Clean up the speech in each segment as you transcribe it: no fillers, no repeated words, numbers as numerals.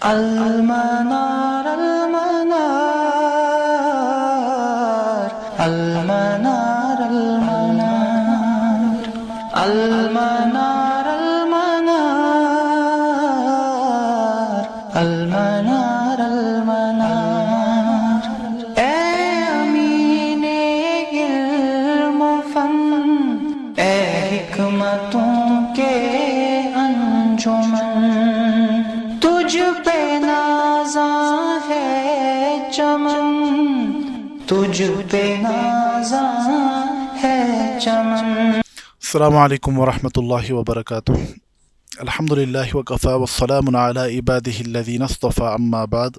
المنار المنار المنار المنار المنار المنار المنار المنار اے امین علم و فن، اے حکمتوں کے انجمن، تجھ پہ نازاں ہے چمن، تجھ پہ نازاں ہے چمن۔ السلام علیکم ورحمۃ اللہ وبرکاتہ۔ الحمد للہ وکفی والسلام علی عبادہ الذین اصطفی، اما بعد۔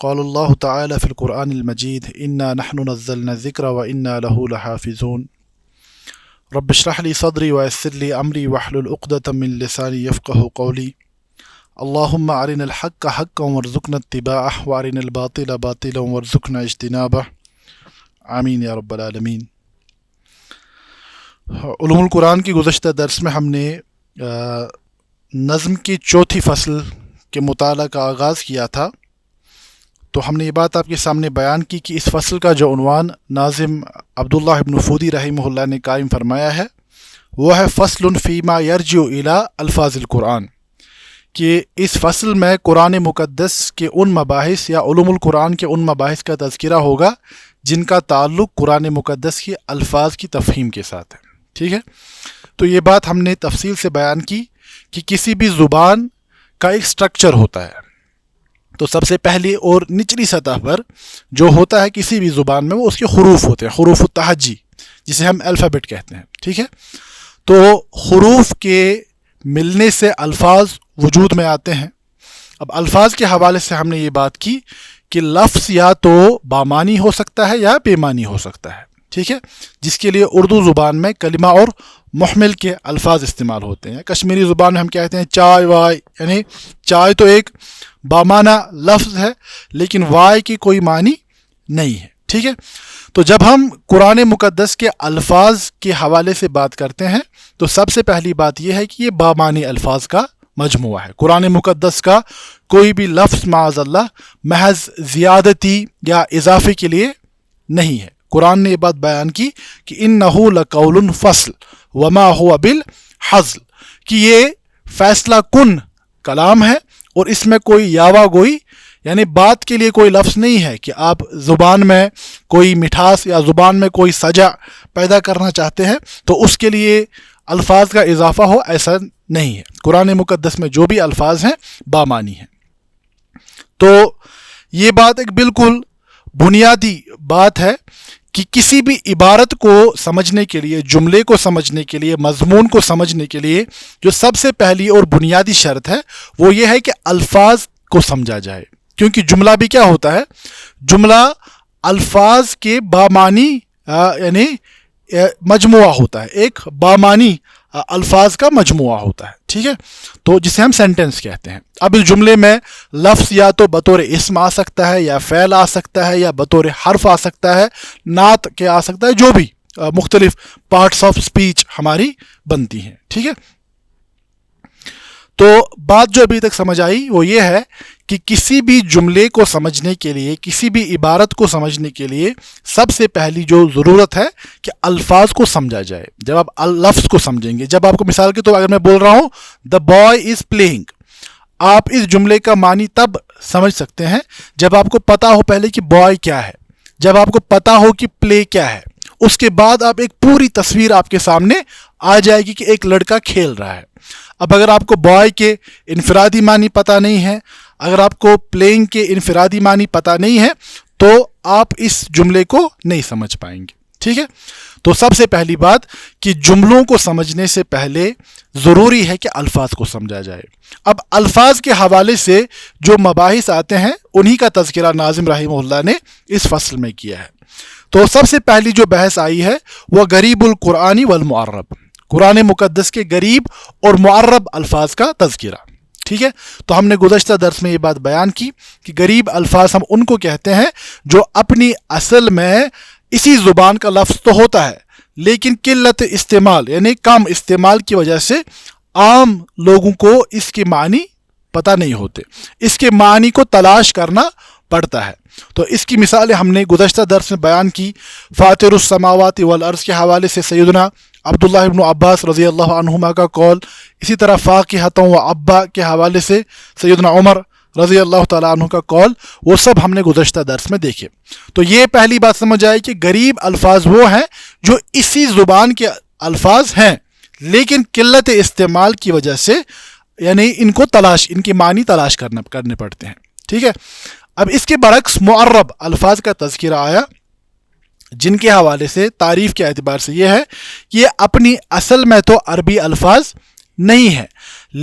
قال اللہ تعالی فی القرآن المجید انا نحن نزلنا الذکر وانا لہ لحافظون۔ رب اشرح لی صدری ویسر لی امری واحلل عقدۃ من لسانی یفقہوا قولی۔ اللہم ارنا الحق حقا وارزقنا اتباعہ وارنا الباطل باطلا وارزقنا اجتنابہ، آمین یا رب العالمین۔ علوم القرآن کی گزشتہ درس میں ہم نے نظم کی چوتھی فصل کے مطالعہ کا آغاز کیا تھا، تو ہم نے یہ بات آپ کے سامنے بیان کی کہ اس فصل کا جو عنوان ناظم عبداللہ ابن فودی رحمہ اللہ نے قائم فرمایا ہے وہ ہے فصل فیما یرجع الی الفاظ القرآن، کہ اس فصل میں قرآن مقدس کے ان مباحث یا علوم القرآن کے ان مباحث کا تذکرہ ہوگا جن کا تعلق قرآن مقدس کے الفاظ کی تفہیم کے ساتھ ہے۔ ٹھیک ہے، تو یہ بات ہم نے تفصیل سے بیان کی کہ کسی بھی زبان کا ایک سٹرکچر ہوتا ہے، تو سب سے پہلی اور نچلی سطح پر جو ہوتا ہے کسی بھی زبان میں وہ اس کے حروف ہوتے ہیں، حروف التہجی جسے ہم الفابet کہتے ہیں۔ ٹھیک ہے، تو حروف کے ملنے سے الفاظ وجود میں آتے ہیں۔ اب الفاظ کے حوالے سے ہم نے یہ بات کی کہ لفظ یا تو بامانی ہو سکتا ہے یا بے معنی ہو سکتا ہے، ٹھیک ہے، جس کے لیے اردو زبان میں کلمہ اور محمل کے الفاظ استعمال ہوتے ہیں۔ کشمیری زبان میں ہم کہتے ہیں چائے وائے، یعنی چائے تو ایک بامانہ لفظ ہے لیکن وائے کی کوئی معنی نہیں ہے، ٹھیک ہے۔ تو جب ہم قرآن مقدس کے الفاظ کے حوالے سے بات کرتے ہیں تو سب سے پہلی بات یہ ہے کہ یہ بامانی الفاظ کا مجموعہ ہے۔ قرآن مقدس کا کوئی بھی لفظ معاذ اللہ محض زیادتی یا اضافے کے لیے نہیں ہے۔ قرآن نے یہ بات بیان کی کہ انہ لقول فصل وما هو بالحزل، کہ یہ فیصلہ کن کلام ہے اور اس میں کوئی یاوہ گوئی یعنی بات کے لیے کوئی لفظ نہیں ہے کہ آپ زبان میں کوئی مٹھاس یا زبان میں کوئی سجا پیدا کرنا چاہتے ہیں تو اس کے لیے الفاظ کا اضافہ ہو، ایسا نہیں ہے۔ قرآن مقدس میں جو بھی الفاظ ہیں بامانی ہیں۔ تو یہ بات ایک بالکل بنیادی بات ہے کہ کسی بھی عبارت کو سمجھنے کے لیے، جملے کو سمجھنے کے لیے، مضمون کو سمجھنے کے لیے جو سب سے پہلی اور بنیادی شرط ہے وہ یہ ہے کہ الفاظ کو سمجھا جائے، کیونکہ جملہ بھی کیا ہوتا ہے؟ جملہ الفاظ کے بامانی یعنی مجموعہ ہوتا ہے، ایک بامانی الفاظ کا مجموعہ ہوتا ہے، ٹھیک ہے، تو جسے ہم سینٹنس کہتے ہیں۔ اب اس جملے میں لفظ یا تو بطور اسم آ سکتا ہے یا فعل آ سکتا ہے یا بطور حرف آ سکتا ہے، نعت کے آ سکتا ہے، جو بھی مختلف پارٹس آف سپیچ ہماری بنتی ہیں، ٹھیک ہے۔ تو بات جو ابھی تک سمجھ آئی وہ یہ ہے کہ کسی بھی جملے کو سمجھنے کے لیے، کسی بھی عبارت کو سمجھنے کے لیے سب سے پہلی جو ضرورت ہے کہ الفاظ کو سمجھا جائے۔ جب آپ لفظ کو سمجھیں گے، جب آپ کو مثال کے طور پر اگر میں بول رہا ہوں دا بوائے از پلینگ، آپ اس جملے کا معنی تب سمجھ سکتے ہیں جب آپ کو پتا ہو پہلے کہ بوائے کیا ہے، جب آپ کو پتا ہو کہ پلے کیا ہے، اس کے بعد آپ ایک پوری تصویر آپ کے سامنے آ جائے گی کہ ایک لڑکا کھیل رہا ہے۔ اب اگر آپ کو بوائے کے انفرادی معنی پتہ نہیں ہے، اگر آپ کو پلینگ کے انفرادی معنی پتہ نہیں ہے تو آپ اس جملے کو نہیں سمجھ پائیں گے، ٹھیک ہے۔ تو سب سے پہلی بات کہ جملوں کو سمجھنے سے پہلے ضروری ہے کہ الفاظ کو سمجھا جائے۔ اب الفاظ کے حوالے سے جو مباحث آتے ہیں انہی کا تذکرہ ناظم رحمہ اللہ نے اس فصل میں کیا ہے۔ تو سب سے پہلی جو بحث آئی ہے وہ غریب القرآن والمعرب، قرآن مقدس کے غریب اور معرب الفاظ کا تذکرہ، ٹھیک ہے۔ تو ہم نے گزشتہ درس میں یہ بات بیان کی کہ غریب الفاظ ہم ان کو کہتے ہیں جو اپنی اصل میں اسی زبان کا لفظ تو ہوتا ہے لیکن قلت استعمال یعنی کم استعمال کی وجہ سے عام لوگوں کو اس کے معنی پتہ نہیں ہوتے، اس کے معنی کو تلاش کرنا پڑتا ہے۔ تو اس کی مثالیں ہم نے گزشتہ درس میں بیان کی۔ فاطر السماوات والارض کے حوالے سے سیدنا عبداللہ ابن عباس رضی اللہ عنہما کا قول، اسی طرح فاقہۃ و ابا کے حوالے سے سیدنا عمر رضی اللہ تعالیٰ عنہ کا قول، وہ سب ہم نے گزشتہ درس میں دیکھے۔ تو یہ پہلی بات سمجھ آئی کہ غریب الفاظ وہ ہیں جو اسی زبان کے الفاظ ہیں لیکن قلت استعمال کی وجہ سے یعنی ان کے معنی تلاش کرنے پڑتے ہیں، ٹھیک ہے۔ اب اس کے برعکس معرب الفاظ کا تذکرہ آیا جن کے حوالے سے تعریف کے اعتبار سے یہ ہے کہ یہ اپنی اصل میں تو عربی الفاظ نہیں ہے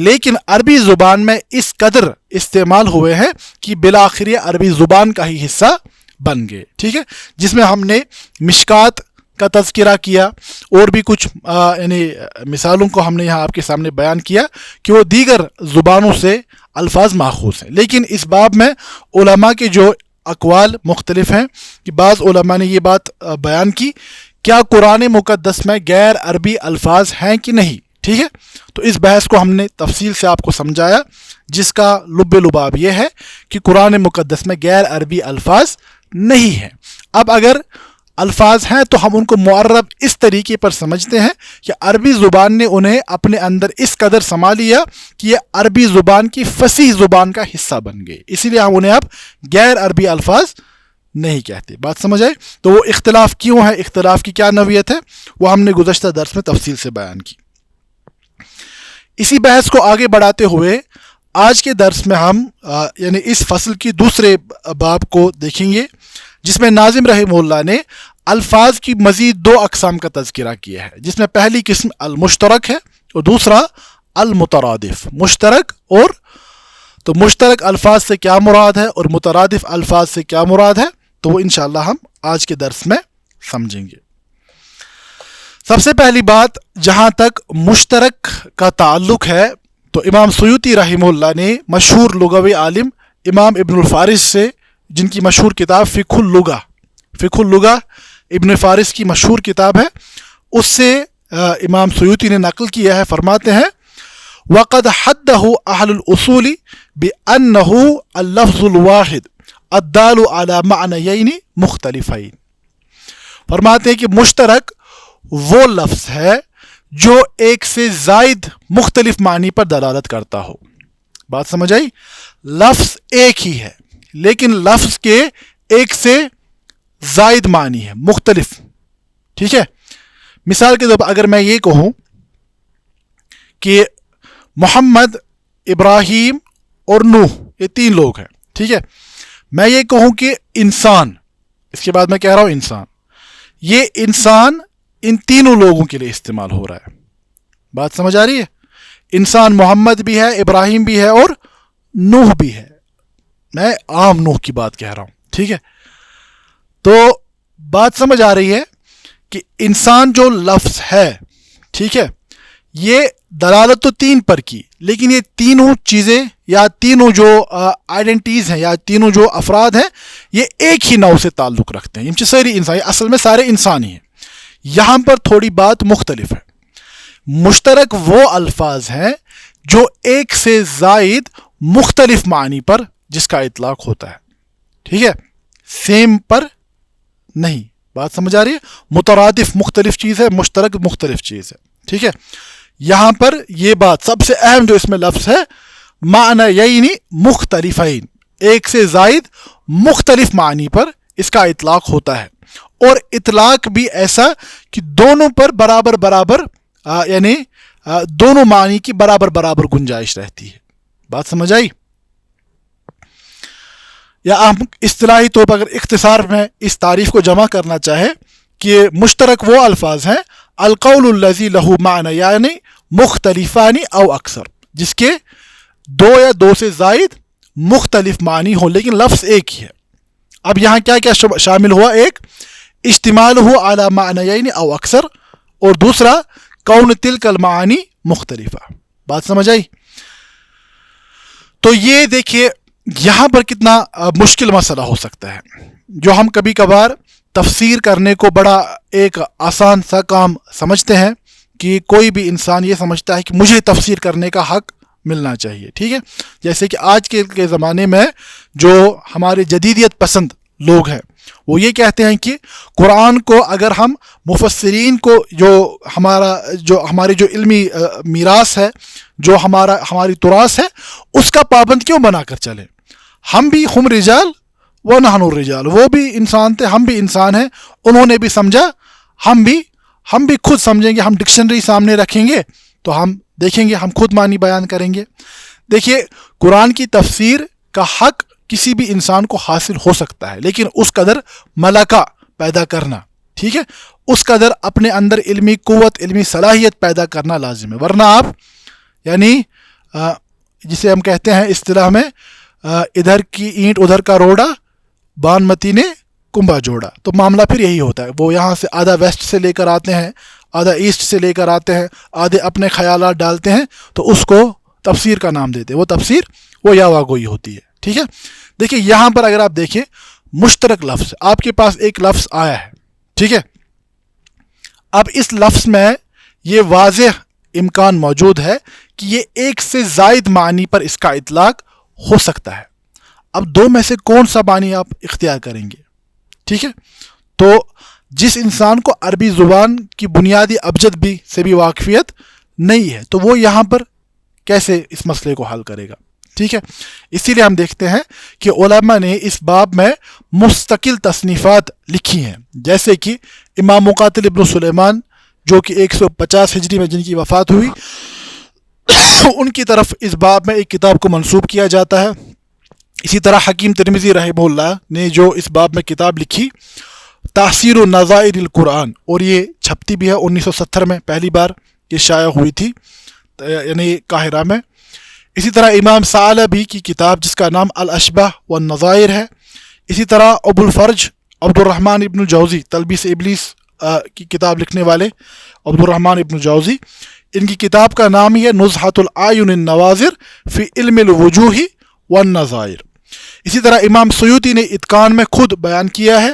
لیکن عربی زبان میں اس قدر استعمال ہوئے ہیں کہ بالآخر یہ عربی زبان کا ہی حصہ بن گئے، ٹھیک ہے، جس میں ہم نے مشکات کا تذکرہ کیا اور بھی کچھ یعنی مثالوں کو ہم نے یہاں آپ کے سامنے بیان کیا کہ وہ دیگر زبانوں سے الفاظ ماخوذ ہیں۔ لیکن اس باب میں علماء کے جو اقوال مختلف ہیں کہ بعض علماء نے یہ بات بیان کی کیا قرآن مقدس میں غیر عربی الفاظ ہیں کہ نہیں، ٹھیک ہے۔ تو اس بحث کو ہم نے تفصیل سے آپ کو سمجھایا جس کا لب لباب یہ ہے کہ قرآن مقدس میں غیر عربی الفاظ نہیں ہیں۔ اب اگر الفاظ ہیں تو ہم ان کو معرب اس طریقے پر سمجھتے ہیں کہ عربی زبان نے انہیں اپنے اندر اس قدر سما لیا کہ یہ عربی زبان کی فصیح زبان کا حصہ بن گئے، اسی لیے ہم انہیں اب غیر عربی الفاظ نہیں کہتے۔ بات سمجھ آئے؟ تو وہ اختلاف کیوں ہے، اختلاف کی کیا نوعیت ہے، وہ ہم نے گزشتہ درس میں تفصیل سے بیان کی۔ اسی بحث کو آگے بڑھاتے ہوئے آج کے درس میں ہم یعنی اس فصل کی دوسرے باب کو دیکھیں گے جس میں ناظم رحمہ اللہ نے الفاظ کی مزید دو اقسام کا تذکرہ کیا ہے، جس میں پہلی قسم المشترک ہے اور دوسرا المترادف۔ مشترک اور تو مشترک الفاظ سے کیا مراد ہے اور مترادف الفاظ سے کیا مراد ہے تو وہ انشاءاللہ ہم آج کے درس میں سمجھیں گے۔ سب سے پہلی بات جہاں تک مشترک کا تعلق ہے تو امام سیوطی رحمہ اللہ نے مشہور لغوی عالم امام ابن الفارس سے، جن کی مشہور کتاب فقہ اللغہ ابن فارس کی مشہور کتاب ہے، اس سے امام سیوطی نے نقل کیا ہے، فرماتے ہیں وَقَدْ حَدَّهُ أَهْلُ الْأُصُولِ بِأَنَّهُ اللَّفْظُ الْوَاحِدُ الدَّالُ عَلَى مَعْنَيَيْنِ مُخْتَلِفَيْنِ۔ فرماتے ہیں کہ مشترک وہ لفظ ہے جو ایک سے زائد مختلف معنی پر دلالت کرتا ہو۔ بات سمجھ آئی؟ لفظ ایک ہی ہے لیکن لفظ کے ایک سے زائد معنی ہے، مختلف، ٹھیک ہے۔ مثال کے طور پر اگر میں یہ کہوں کہ محمد، ابراہیم اور نوح یہ تین لوگ ہیں، ٹھیک ہے، میں یہ کہوں کہ انسان، اس کے بعد میں کہہ رہا ہوں انسان، یہ انسان ان تینوں لوگوں کے لیے استعمال ہو رہا ہے۔ بات سمجھ آ رہی ہے؟ انسان محمد بھی ہے، ابراہیم بھی ہے اور نوح بھی ہے، میں عام نوح کی بات کہہ رہا ہوں، ٹھیک ہے۔ تو بات سمجھ آ رہی ہے کہ انسان جو لفظ ہے، ٹھیک ہے، یہ دلالت تو تین پر کی لیکن یہ تینوں چیزیں یا تینوں جو آئیڈینٹیز ہیں یا تینوں جو افراد ہیں یہ ایک ہی نوع سے تعلق رکھتے ہیں، ساری انسان، اصل میں سارے انسان ہی ہیں۔ یہاں پر تھوڑی بات مختلف ہے۔ مشترک وہ الفاظ ہیں جو ایک سے زائد مختلف معنی پر جس کا اطلاق ہوتا ہے، ٹھیک ہے، سیم پر نہیں۔ بات سمجھ آ رہی ہے؟ مترادف مختلف چیز ہے، مشترک مختلف چیز ہے، ٹھیک ہے۔ یہاں پر یہ بات سب سے اہم جو اس میں لفظ ہے معنیین مختلفین، ایک سے زائد مختلف معنی پر اس کا اطلاق ہوتا ہے، اور اطلاق بھی ایسا کہ دونوں پر برابر یعنی دونوں معنی کی برابر گنجائش رہتی ہے۔ بات سمجھ آئی؟ یا ہم اصطلاحی طور پر اگر اختصار میں اس تعریف کو جمع کرنا چاہے کہ مشترک وہ الفاظ ہیں القول الذی لہ معنیان مختلفان او اکثر، جس کے دو یا دو سے زائد مختلف معنی ہوں لیکن لفظ ایک ہی ہے۔ اب یہاں کیا کیا شامل ہوا؟ ایک اشتمال ہو اعلی معنیین او اکثر، اور دوسرا کون تلک المعانی مختلفہ۔ بات سمجھ آئی؟ تو یہ دیکھیے یہاں پر کتنا مشکل مسئلہ ہو سکتا ہے جو ہم کبھی کبھار تفسیر کرنے کو بڑا ایک آسان سا کام سمجھتے ہیں کہ کوئی بھی انسان یہ سمجھتا ہے کہ مجھے تفسیر کرنے کا حق ملنا چاہیے. ٹھیک ہے, جیسے کہ آج کے زمانے میں جو ہمارے جدیدیت پسند لوگ ہیں وہ یہ کہتے ہیں کہ قرآن کو اگر ہم مفسرین کو جو ہماری جو علمی میراث ہے, جو ہماری تراث ہے, اس کا پابند کیوں بنا کر چلیں. ہم بھی ہم رجال و نحن الرجال, وہ بھی انسان تھے, ہم بھی انسان ہیں, انہوں نے بھی سمجھا, ہم بھی خود سمجھیں گے. ہم ڈکشنری سامنے رکھیں گے تو ہم دیکھیں گے, ہم خود معنی بیان کریں گے. دیکھیے, قرآن کی تفسیر کا حق کسی بھی انسان کو حاصل ہو سکتا ہے, لیکن اس قدر ملکہ پیدا کرنا, ٹھیک ہے, اس قدر اپنے اندر علمی قوت, علمی صلاحیت پیدا کرنا لازم ہے. ورنہ آپ یعنی جسے ہم کہتے ہیں اصطلاح میں ادھر کی اینٹ ادھر کا روڑا, بانمتی نے کنبا جوڑا, تو معاملہ پھر یہی ہوتا ہے. وہ یہاں سے آدھا ویسٹ سے لے کر آتے ہیں, آدھا ایسٹ سے لے کر آتے ہیں, آدھے اپنے خیالات ڈالتے ہیں, تو اس کو تفسیر کا نام دیتے ہیں. وہ تفسیر وہ یاوا گوئی ہوتی ہے. ٹھیک ہے, دیکھیں یہاں پر اگر آپ دیکھیں مشترک لفظ, آپ کے پاس ایک لفظ آیا ہے, ٹھیک ہے, اب اس لفظ میں یہ واضح امکان موجود ہے کہ یہ ایک سے زائد معنی پر اس کا اطلاق ہو سکتا ہے. اب دو میں سے کون سا معنی آپ اختیار کریں گے؟ ٹھیک ہے, تو جس انسان کو عربی زبان کی بنیادی ابجد سے بھی واقفیت نہیں ہے, تو وہ یہاں پر کیسے اس مسئلے کو حل کرے گا؟ ٹھیک ہے, اسی لیے ہم دیکھتے ہیں کہ علماء نے اس باب میں مستقل تصنیفات لکھی ہیں, جیسے کہ امام مقاتل ابن سلیمان جو کہ 150 ہجری میں جن کی وفات ہوئی, ان کی طرف اس باب میں ایک کتاب کو منسوب کیا جاتا ہے. اسی طرح حکیم ترمذی رحمہ اللہ نے جو اس باب میں کتاب لکھی تحسیر نظائر القرآن, اور یہ چھپتی بھی ہے 1970 میں پہلی بار یہ شائع ہوئی تھی, یعنی قاہرہ میں. اسی طرح امام ثعلبی کی کتاب جس کا نام الاشباح والنظائر ہے. اسی طرح ابو الفرج عبد الرحمن ابن الجوزی, تلبیس ابلیس کی کتاب لکھنے والے عبد الرحمن ابن الجوزی, ان کی کتاب کا نام ہی ہے نزہۃ العیون النواظر فی علم الوجوہ والنظائر. اسی طرح امام سیوطی نے اتقان میں خود بیان کیا ہے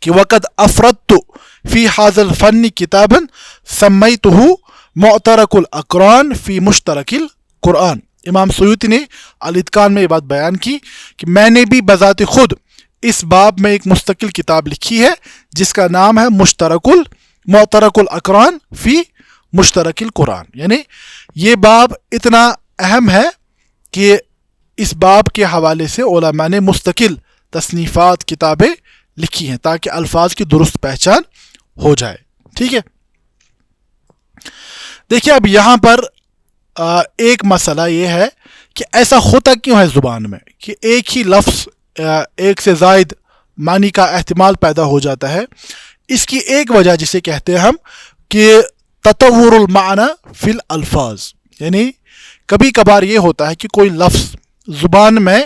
کہ وقد افردت فی ھذا الفن کتابا سمیتہ معترک الاقران فی مشترک القرآن. امام سیوطی نے الاتقان میں یہ بات بیان کی کہ میں نے بھی بذات خود اس باب میں ایک مستقل کتاب لکھی ہے جس کا نام ہے معترک الاقران فی مشترک القرآن. یعنی یہ باب اتنا اہم ہے کہ اس باب کے حوالے سے علماء نے مستقل تصنیفات کتابیں لکھی ہیں تاکہ الفاظ کی درست پہچان ہو جائے. ٹھیک ہے, دیکھیے اب یہاں پر ایک مسئلہ یہ ہے کہ ایسا ہوتا کیوں ہے زبان میں کہ ایک ہی لفظ ایک سے زائد معنی کا احتمال پیدا ہو جاتا ہے. اس کی ایک وجہ جسے کہتے ہیں ہم کہ تطور المعنی فی الالفاظ, یعنی کبھی کبھار یہ ہوتا ہے کہ کوئی لفظ زبان میں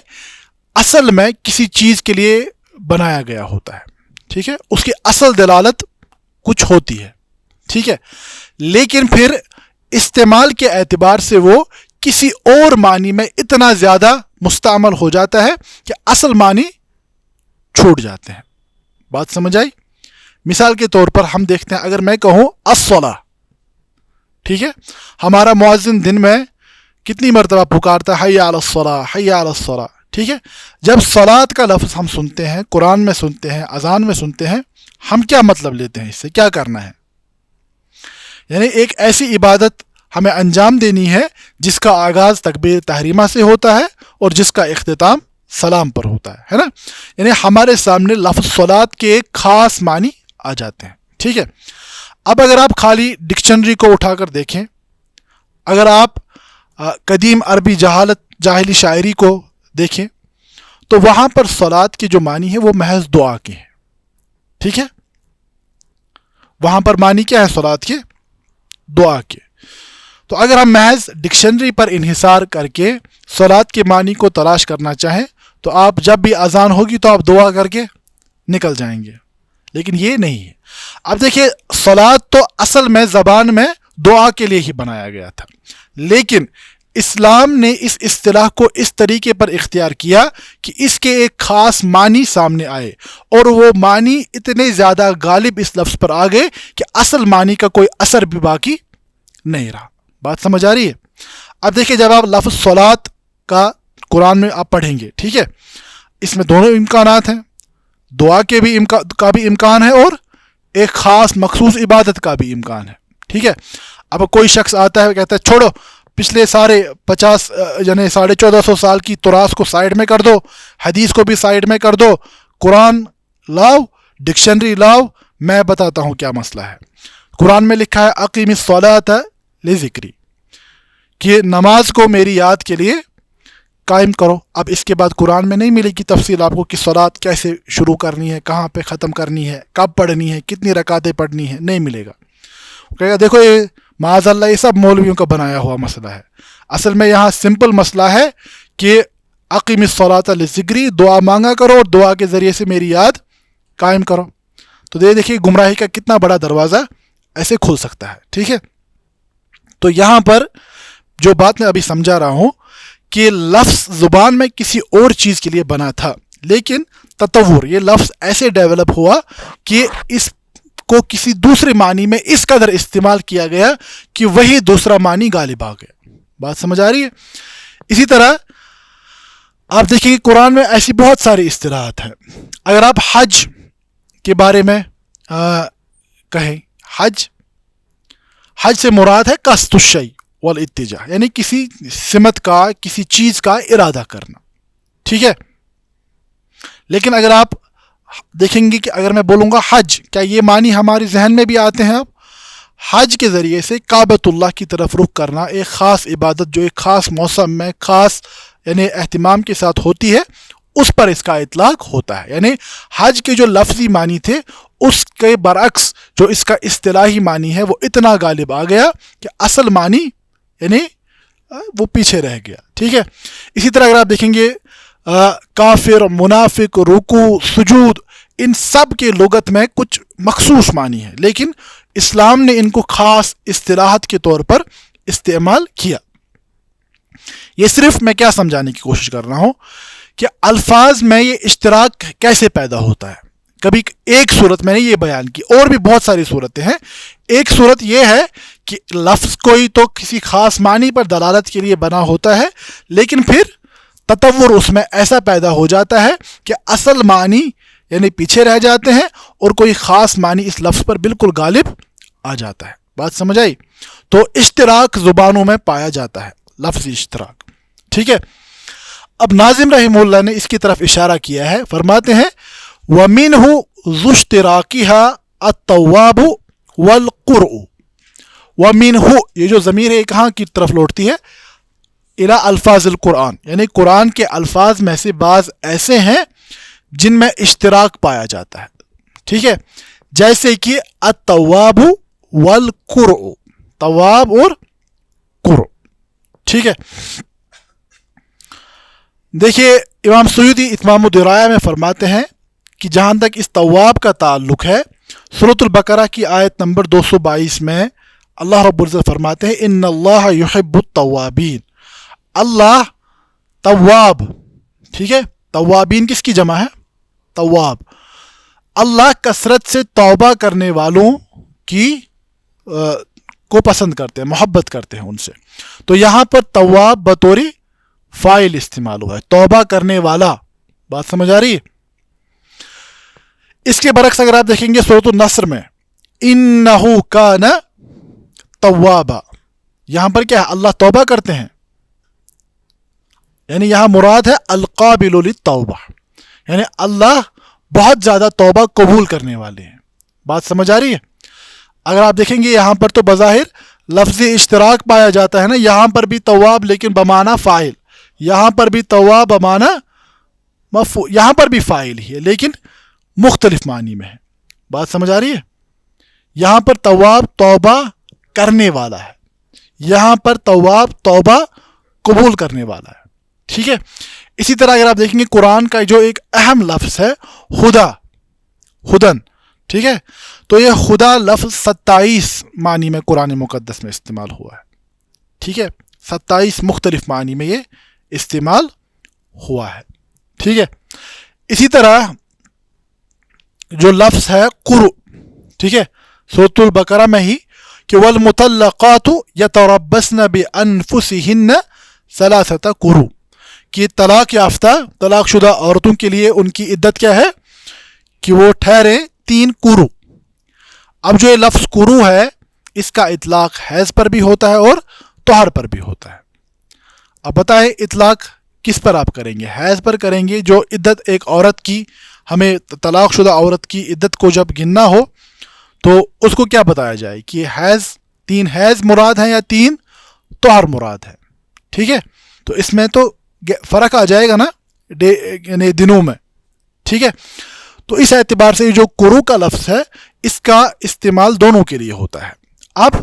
اصل میں کسی چیز کے لیے بنایا گیا ہوتا ہے, ٹھیک ہے, اس کی اصل دلالت کچھ ہوتی ہے, ٹھیک ہے, لیکن پھر استعمال کے اعتبار سے وہ کسی اور معنی میں اتنا زیادہ مستعمل ہو جاتا ہے کہ اصل معنی چھوٹ جاتے ہیں. بات سمجھ آئی؟ مثال کے طور پر ہم دیکھتے ہیں, اگر میں کہوں الصلاۃ, ٹھیک ہے, ہمارا مؤذن دن میں کتنی مرتبہ پکارتا ہے حی علی الصلاۃ حی علی الصلاۃ, ٹھیک ہے. جب صلاۃ کا لفظ ہم سنتے ہیں, قرآن میں سنتے ہیں, اذان میں سنتے ہیں, ہم کیا مطلب لیتے ہیں, اس سے کیا کرنا ہے؟ یعنی ایک ایسی عبادت ہمیں انجام دینی ہے جس کا آغاز تکبیر تحریمہ سے ہوتا ہے اور جس کا اختتام سلام پر ہوتا ہے نا. یعنی ہمارے سامنے لفظ صلاۃ کے ایک خاص معنی آ جاتے ہیں, ٹھیک ہے. اب اگر آپ خالی ڈکشنری کو اٹھا کر دیکھیں, اگر آپ قدیم عربی جاہلی شاعری کو دیکھیں تو وہاں پر صلاۃ کے جو معنی ہے وہ محض دعا کے ہیں, ٹھیک ہے. وہاں پر معنی کیا ہے صلاۃ کے؟ دعا کے. تو اگر ہم محض ڈکشنری پر انحصار کر کے صلاۃ کے معنی کو تلاش کرنا چاہیں تو آپ جب بھی اذان ہوگی تو آپ دعا کر کے نکل جائیں گے, لیکن یہ نہیں ہے. اب دیکھیے, صلاۃ تو اصل میں زبان میں دعا کے لیے ہی بنایا گیا تھا, لیکن اسلام نے اس اصطلاح کو اس طریقے پر اختیار کیا کہ اس کے ایک خاص معنی سامنے آئے, اور وہ معنی اتنے زیادہ غالب اس لفظ پر آ گئے کہ اصل معنی کا کوئی اثر بھی باقی نہیں رہا. بات سمجھ آ رہی ہے؟ اب دیکھیں جب آپ لفظ صلات کا قرآن میں آپ پڑھیں گے، ٹھیک ہے، اس میں دونوں امکانات ہیں، دعا کے بھی کا بھی امکان ہے اور ایک خاص مخصوص عبادت کا بھی امکان ہے، ٹھیک ہے۔ اب کوئی شخص آتا ہے کہتا ہے چھوڑو پچھلے سارے 50 یعنی 1450 سال کی تراث کو سائڈ میں کر دو، حدیث کو بھی سائڈ میں کر دو، قرآن لاؤ، ڈکشنری لاؤ، میں بتاتا ہوں کیا مسئلہ ہے۔ قرآن میں لکھا ہے اقیم الصلاۃ لذکری، کہ نماز کو میری یاد کے لیے قائم کرو۔ اب اس کے بعد قرآن میں نہیں ملے گی تفصیل آپ کو کہ صلات کیسے شروع کرنی ہے، کہاں پہ ختم کرنی ہے، کب پڑھنی ہے، کتنی رکعتیں پڑھنی ہے، نہیں ملے گا۔ کہے گا دیکھو یہ معاذ اللہ یہ سب مولویوں کا بنایا ہوا مسئلہ ہے۔ اصل میں یہاں سمپل مسئلہ ہے کہ اقیم الصلاۃ لذکری، دعا مانگا کرو اور دعا کے ذریعے سے میری یاد قائم کرو۔ تو دیکھیے گمراہی کا کتنا بڑا دروازہ ایسے کھل سکتا ہے، ٹھیک ہے۔ تو یہاں پر جو بات میں ابھی سمجھا رہا ہوں کہ لفظ زبان میں کسی اور چیز کے لیے بنا تھا، لیکن تطور یہ لفظ ایسے ڈیولپ ہوا کہ اس کو کسی دوسرے معنی میں اس قدر استعمال کیا گیا کہ وہی دوسرا معنی غالب آ گیا۔ بات سمجھ آ رہی ہے؟ اسی طرح آپ دیکھیں کہ قرآن میں ایسی بہت ساری اصطلاحات ہیں۔ اگر آپ حج کے بارے میں کہیں، حج سے مراد ہے قصد الشیء والاتجاہ، یعنی کسی سمت کا، کسی چیز کا ارادہ کرنا، ٹھیک ہے۔ لیکن اگر آپ دیکھیں گے کہ اگر میں بولوں گا حج، کیا یہ معنی ہمارے ذہن میں بھی آتے ہیں؟ اب حج کے ذریعے سے کعبۃ اللہ کی طرف رخ کرنا، ایک خاص عبادت جو ایک خاص موسم میں خاص یعنی اہتمام کے ساتھ ہوتی ہے، اس پر اس کا اطلاق ہوتا ہے۔ یعنی حج کے جو لفظی معنی تھے اس کے برعکس جو اس کا اصطلاحی معنی ہے وہ اتنا غالب آ گیا کہ اصل معنی یعنی وہ پیچھے رہ گیا، ٹھیک ہے۔ اسی طرح اگر آپ دیکھیں گے کافر، منافق، رکوع، سجود، ان سب کے لغت میں کچھ مخصوص معنی ہے، لیکن اسلام نے ان کو خاص اصطلاحات کے طور پر استعمال کیا۔ یہ صرف میں کیا سمجھانے کی کوشش کر رہا ہوں کہ الفاظ میں یہ اشتراک کیسے پیدا ہوتا ہے۔ کبھی ایک صورت میں نے یہ بیان کی، اور بھی بہت ساری صورتیں ہیں۔ ایک صورت یہ ہے کہ لفظ کوئی تو کسی خاص معنی پر دلالت کے لیے بنا ہوتا ہے، لیکن پھر تطور اس میں ایسا پیدا ہو جاتا ہے کہ اصل معنی یعنی پیچھے رہ جاتے ہیں اور کوئی خاص معنی اس لفظ پر بالکل غالب آ جاتا ہے۔ بات سمجھ آئی؟ تو اشتراک زبانوں میں پایا جاتا ہے، لفظی اشتراک، ٹھیک ہے۔ اب ناظم رحمہ اللہ نے اس کی طرف اشارہ کیا ہے، فرماتے ہیں وَمِنْهُ ذُو اشْتِرَاكِهَا التَّوَّابُ وَالْقُرْءُ۔ وَمِنْهُ یہ جو ضمیر ہے کہاں کی طرف لوٹتی ہے؟ الی الفاظ القرآن، یعنی قرآن کے الفاظ میں سے بعض ایسے ہیں جن میں اشتراک پایا جاتا ہے، ٹھیک ہے، جیسے کہ التواب والقرء، تواب اور قرء، ٹھیک ہے۔ دیکھیے امام سیوطی اتمام الدرایا میں فرماتے ہیں کہ جہاں تک اس تواب کا تعلق ہے، سورۃ البقرہ کی آیت نمبر 222 میں اللہ رب العزت فرماتے ہیں ان اللہ یحب التوابین، اللہ تواب، ٹھیک ہے، توابین کس کی جمع ہے؟ تواب، اللہ کثرت سے توبہ کرنے والوں کی کو پسند کرتے ہیں، محبت کرتے ہیں ان سے۔ تو یہاں پر تواب بطور فاعل استعمال ہوا ہے، توبہ کرنے والا۔ بات سمجھ آ رہی ہے؟ اس کے برعکس اگر آپ دیکھیں گے سورۃ النصر میں انہ کان توابا، یہاں پر کیا ہے؟ اللہ توبہ کرتے ہیں، یعنی یہاں مراد ہے القابل للتوبہ، یعنی اللہ بہت زیادہ توبہ قبول کرنے والے ہیں۔ بات سمجھ آ رہی ہے؟ اگر آپ دیکھیں گے یہاں پر تو بظاہر لفظی اشتراک پایا جاتا ہے نا، یہاں پر بھی تواب لیکن بمعنی فاعل، یہاں پر بھی تواب بمعنی مفعول، یہاں پر بھی فاعل ہی ہے لیکن مختلف معنی میں ہے۔ بات سمجھ آ رہی ہے؟ یہاں پر تواب توبہ کرنے والا ہے، یہاں پر تواب توبہ قبول کرنے والا ہے، ٹھیک ہے۔ اسی طرح اگر آپ دیکھیں گے قرآن کا جو ایک اہم لفظ ہے خدا، خدن، ٹھیک ہے، تو یہ خدا لفظ 27 معنی میں قرآن مقدس میں استعمال ہوا ہے، ٹھیک ہے، 27 مختلف معنی میں یہ استعمال ہوا ہے، ٹھیک ہے۔ اسی طرح جو لفظ ہے قرء، ٹھیک ہے، سورۃ البقرہ میں ہی کہ والمطلقات یتربصن بانفسہن ثلاثۃ قروء، کہ طلاق یافتہ طلاق شدہ عورتوں کے لیے ان کی عدت کیا ہے کہ وہ ٹھہرے 3 قروء۔ اب جو یہ لفظ قروء ہے اس کا اطلاق حیض پر بھی ہوتا ہے اور طہر پر بھی ہوتا ہے۔ اب بتائیں اطلاق کس پر آپ کریں گے؟ حیض پر کریں گے۔ جو عدت ایک عورت کی، ہمیں طلاق شدہ عورت کی عدت کو جب گننا ہو تو اس کو کیا بتایا جائے کہ حیض 3 حیض مراد ہیں یا 3 طہر مراد ہے؟ ٹھیک ہے، تو اس میں تو فرق آ جائے گا نا یعنی دنوں میں۔ ٹھیک ہے، تو اس اعتبار سے جو قروء کا لفظ ہے اس کا استعمال دونوں کے لیے ہوتا ہے۔ اب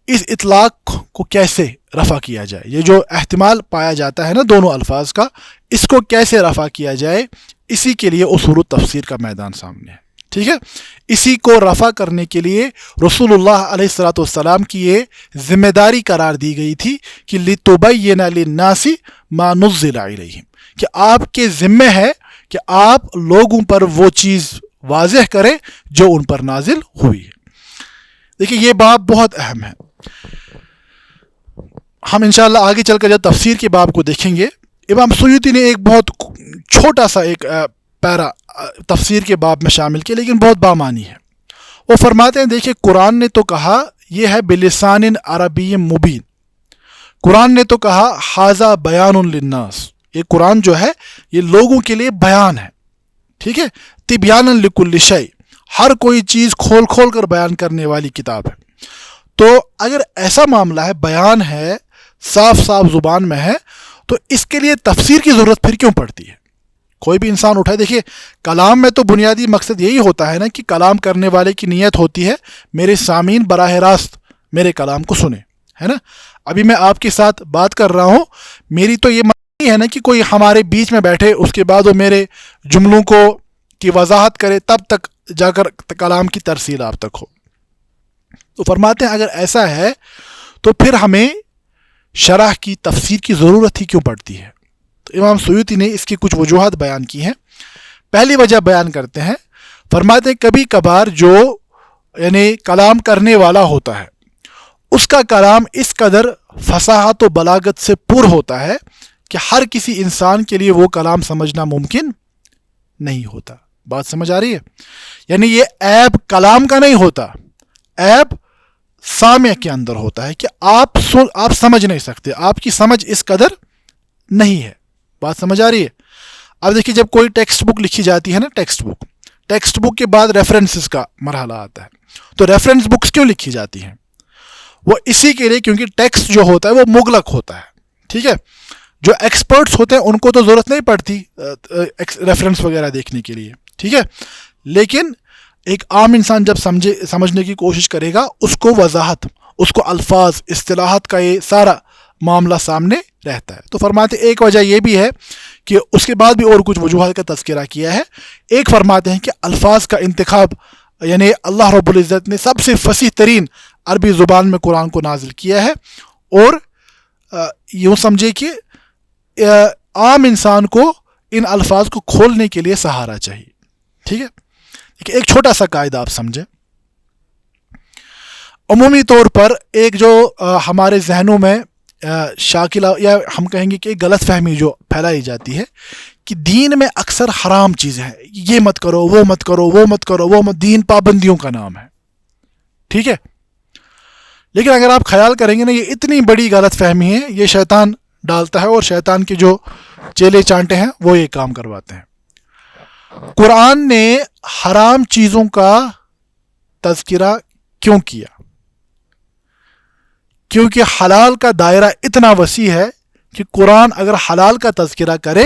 اس اطلاق کو کیسے رفع کیا جائے؟ یہ جو احتمال پایا جاتا ہے نا دونوں الفاظ کا، اس کو کیسے رفع کیا جائے، اسی کے لیے اصول التفسیر کا میدان سامنے ہے۔ ٹھیک ہے، اسی کو رفع کرنے کے لیے رسول اللہ علیہ الصلوۃ والسلام کی یہ ذمہ داری قرار دی گئی تھی کہ لِتُبَيِّنَ لِلنَّاسِ مَا نُزِّلَ عَلَيْهِمْ، کہ آپ کے ذمہ ہے کہ آپ لوگوں پر وہ چیز واضح کریں جو ان پر نازل ہوئی ہے۔ دیکھیے یہ باب بہت اہم ہے، ہم انشاءاللہ آگے چل کر جب تفسیر کے باب کو دیکھیں گے، امام سیوطی نے ایک بہت چھوٹا سا ایک پیرا تفسیر کے باب میں شامل کیا، لیکن بہت بامانی ہے۔ وہ فرماتے ہیں دیکھیں قرآن نے تو کہا یہ ہے بلسان عربی مبین، قرآن نے تو کہا ھذا بیان للناس، یہ قرآن جو ہے یہ لوگوں کے لیے بیان ہے۔ ٹھیک ہے، تبیانا لکل شیء، ہر کوئی چیز کھول کھول کر بیان کرنے والی کتاب ہے۔ تو اگر ایسا معاملہ ہے، بیان ہے، صاف صاف زبان میں ہے، تو اس کے لیے تفسیر کی ضرورت پھر کیوں پڑتی ہے؟ کوئی بھی انسان اٹھائے، دیکھیے کلام میں تو بنیادی مقصد یہی ہوتا ہے نا کہ کلام کرنے والے کی نیت ہوتی ہے میرے سامعین براہ راست میرے کلام کو سنیں، ہے نا۔ ابھی میں آپ کے ساتھ بات کر رہا ہوں، میری تو یہ نہیں ہے نا کہ کوئی ہمارے بیچ میں بیٹھے اس کے بعد وہ میرے جملوں کو کی وضاحت کرے تب تک جا کر کلام کی ترسیل آپ تک ہو۔ تو فرماتے ہیں اگر ایسا ہے تو پھر ہمیں شرح کی تفسیر کی ضرورت ہی کیوں پڑتی ہے؟ تو امام سیوطی نے اس کی کچھ وجوہات بیان کی ہیں۔ پہلی وجہ بیان کرتے ہیں، فرماتے ہیں کبھی کبھار جو یعنی کلام کرنے والا ہوتا ہے اس کا کلام اس قدر فصاحت و بلاغت سے پر ہوتا ہے کہ ہر کسی انسان کے لیے وہ کلام سمجھنا ممکن نہیں ہوتا۔ بات سمجھ آ رہی ہے؟ یعنی یہ عیب کلام کا نہیں ہوتا، عیب سامع کے اندر ہوتا ہے کہ آپ سمجھ نہیں سکتے، آپ کی سمجھ اس قدر نہیں ہے۔ بات سمجھ آ رہی ہے؟ اب دیکھیے جب کوئی ٹیکسٹ بک لکھی جاتی ہے نا، ٹیکسٹ بک کے بعد ریفرنسز کا مرحلہ آتا ہے، تو ریفرنس بکس کیوں لکھی جاتی ہیں؟ وہ اسی کے لیے کیونکہ ٹیکسٹ جو ہوتا ہے وہ مغلق ہوتا ہے۔ ٹھیک ہے، جو ایکسپرٹس ہوتے ہیں ان کو تو ضرورت نہیں پڑتی ریفرنس وغیرہ دیکھنے کے لیے، ٹھیک ہے، لیکن ایک عام انسان جب سمجھنے کی کوشش کرے گا اس کو وضاحت، اس کو الفاظ، اصطلاحات کا یہ سارا معاملہ سامنے رہتا ہے۔ تو فرماتے ایک وجہ یہ بھی ہے کہ اس کے بعد بھی اور کچھ وجوہات کا تذکرہ کیا ہے۔ ایک فرماتے ہیں کہ الفاظ کا انتخاب، یعنی اللہ رب العزت نے سب سے فصیح ترین عربی زبان میں قرآن کو نازل کیا ہے، اور یوں سمجھے کہ عام انسان کو ان الفاظ کو کھولنے کے لیے سہارا چاہیے۔ ٹھیک ہے، ایک چھوٹا سا قاعدہ آپ سمجھیں۔ عمومی طور پر ایک جو ہمارے ذہنوں میں شاکلہ یا ہم کہیں گے کہ غلط فہمی جو پھیلائی جاتی ہے کہ دین میں اکثر حرام چیزیں ہیں، یہ مت کرو، وہ مت کرو، وہ مت کرو، وہ مت، دین پابندیوں کا نام ہے۔ ٹھیک ہے، لیکن اگر آپ خیال کریں گے نا، یہ اتنی بڑی غلط فہمی ہے، یہ شیطان ڈالتا ہے، اور شیطان کے جو چیلے چانٹے ہیں وہ یہ کام کرواتے ہیں۔ قرآن نے حرام چیزوں کا تذکرہ کیوں کیا؟ کیونکہ حلال کا دائرہ اتنا وسیع ہے کہ قرآن اگر حلال کا تذکرہ کرے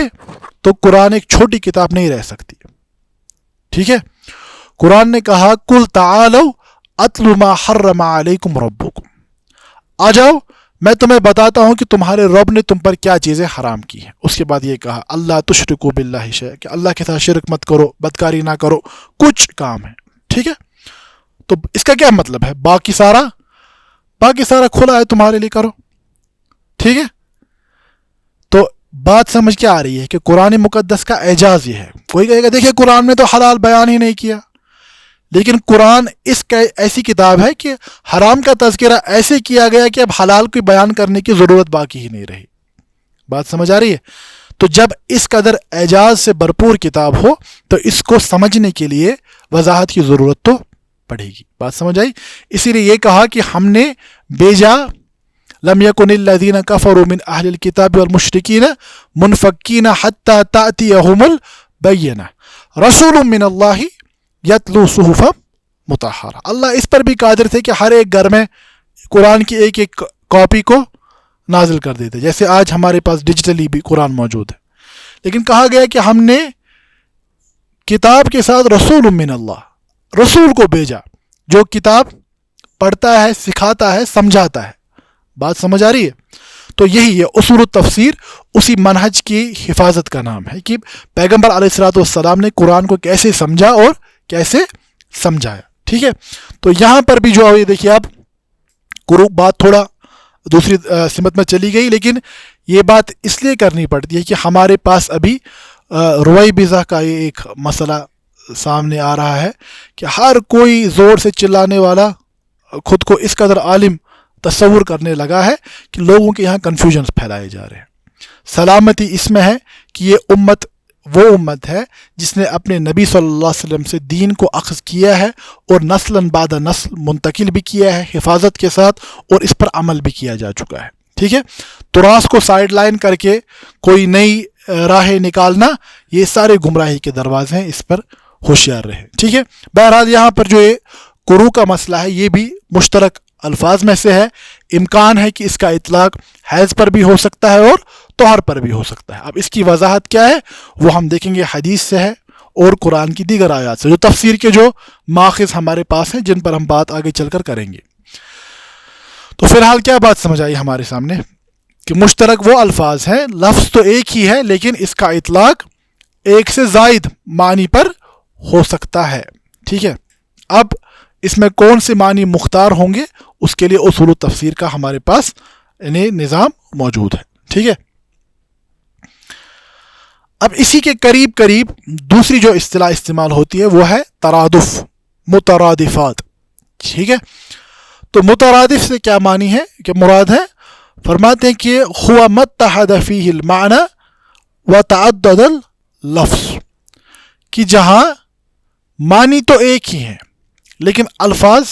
تو قرآن ایک چھوٹی کتاب نہیں رہ سکتی۔ ٹھیک ہے، قرآن نے کہا قل تعالوا اتل ما حرم علیکم ربکم، آ جاؤ میں تمہیں بتاتا ہوں کہ تمہارے رب نے تم پر کیا چیزیں حرام کی ہیں۔ اس کے بعد یہ کہا اللہ تشرکوا باللہ شیئا، کہ اللہ کے ساتھ شرک مت کرو، بدکاری نہ کرو، کچھ کام ہے۔ ٹھیک ہے، تو اس کا کیا مطلب ہے؟ باقی سارا کھلا ہے تمہارے لیے، کرو۔ ٹھیک ہے، تو بات سمجھ کے آ رہی ہے کہ قرآن مقدس کا اعجاز یہ ہے۔ کوئی کہے گا دیکھیں قرآن میں تو حلال بیان ہی نہیں کیا، لیکن قرآن ایسی کتاب ہے کہ حرام کا تذکرہ ایسے کیا گیا کہ اب حلال کو بیان کرنے کی ضرورت باقی ہی نہیں رہی. بات سمجھ آ رہی ہے؟ تو جب اس قدر اعجاز سے بھرپور کتاب ہو تو اس کو سمجھنے کے لیے وضاحت کی ضرورت تو پڑے گی. بات سمجھ آئی؟ اسی لیے یہ کہا کہ ہم نے بھیجا لم یکن الذین کفروا من اہل الکتاب والمشرکین منفکین حتی تأتیہم البینہ رسول من اللہ یتلو صحفا مطہرہ. اللہ اس پر بھی قادر تھے کہ ہر ایک گھر میں قرآن کی ایک ایک کاپی کو نازل کر دیتے، جیسے آج ہمارے پاس ڈیجیٹلی بھی قرآن موجود ہے. لیکن کہا گیا کہ ہم نے کتاب کے ساتھ رسول من اللہ، رسول کو بھیجا جو کتاب پڑھتا ہے، سکھاتا ہے، سمجھاتا ہے. بات سمجھ آ رہی ہے؟ تو یہی ہے اصول التفسیر، اسی منہج کی حفاظت کا نام ہے کہ پیغمبر علیہ الصلوۃ والسلام نے قرآن کو کیسے سمجھا اور کیسے سمجھایا. ٹھیک ہے؟ تو یہاں پر بھی جو ہے دیکھیے آپ بات تھوڑا دوسری سمت میں چلی گئی، لیکن یہ بات اس لیے کرنی پڑتی ہے کہ ہمارے پاس ابھی روئی بزا کا یہ ایک مسئلہ سامنے آ رہا ہے کہ ہر کوئی زور سے چلانے والا خود کو اس قدر عالم تصور کرنے لگا ہے کہ لوگوں کے یہاں کنفیوژنس پھیلائے جا رہے ہیں. سلامتی اس میں ہے کہ یہ امت وہ امت ہے جس نے اپنے نبی صلی اللہ علیہ وسلم سے دین کو اخذ کیا ہے اور نسلاً بعد نسل منتقل بھی کیا ہے حفاظت کے ساتھ، اور اس پر عمل بھی کیا جا چکا ہے. ٹھیک ہے؟ تراث کو سائڈ لائن کر کے کوئی نئی راہیں نکالنا، یہ سارے گمراہی کے دروازے ہیں، اس پر ہوشیار رہے. ٹھیک ہے؟ بہرحال یہاں پر جو یہ قروء کا مسئلہ ہے یہ بھی مشترک الفاظ میں سے ہے. امکان ہے کہ اس کا اطلاق حیض پر بھی ہو سکتا ہے اور طہر پر بھی ہو سکتا ہے. اب اس کی وضاحت کیا ہے وہ ہم دیکھیں گے حدیث سے ہے اور قرآن کی دیگر آیات سے، جو تفسیر کے جو ماخذ ہمارے پاس ہیں جن پر ہم بات آگے چل کر کریں گے. تو فی الحال کیا بات سمجھ آئی ہمارے سامنے کہ مشترک وہ الفاظ ہیں، لفظ تو ایک ہی ہے لیکن اس کا اطلاق ایک سے زائد معنی پر ہو سکتا ہے. ٹھیک ہے؟ اب اس میں کون سے معنی مختار ہوں گے اس کے لیے اصول التفسیر کا ہمارے پاس نظام موجود ہے. ٹھیک ہے؟ اب اسی کے قریب دوسری جو اصطلاح استعمال ہوتی ہے وہ ہے ترادف، مترادفات. ٹھیک ہے؟ تو مترادف سے کیا معنی ہے کہ مراد ہے؟ فرماتے ہیں کہ ہوا متحد فیہ المعنی وتعدد اللفظ، کہ جہاں معنی تو ایک ہی ہیں لیکن الفاظ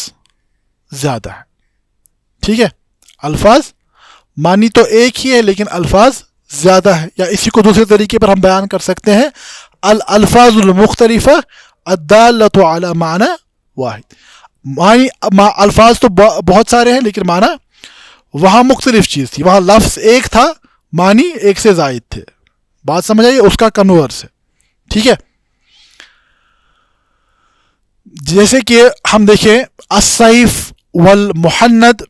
زیادہ ہیں. ٹھیک ہے؟ الفاظ معنی تو ایک ہی ہے لیکن الفاظ زیادہ ہے، یا اسی کو دوسرے طریقے پر ہم بیان کر سکتے ہیں الالفاظ المختلفہ الدالۃ علی معنی واحد. معنی الفاظ تو بہت سارے ہیں لیکن معنی وہاں مختلف چیز تھی، وہاں لفظ ایک تھا، معنی ایک سے زائد تھے. بات سمجھ آئیے؟ اس کا کنورس ہے. ٹھیک ہے؟ جیسے کہ ہم دیکھیں السیف والمحند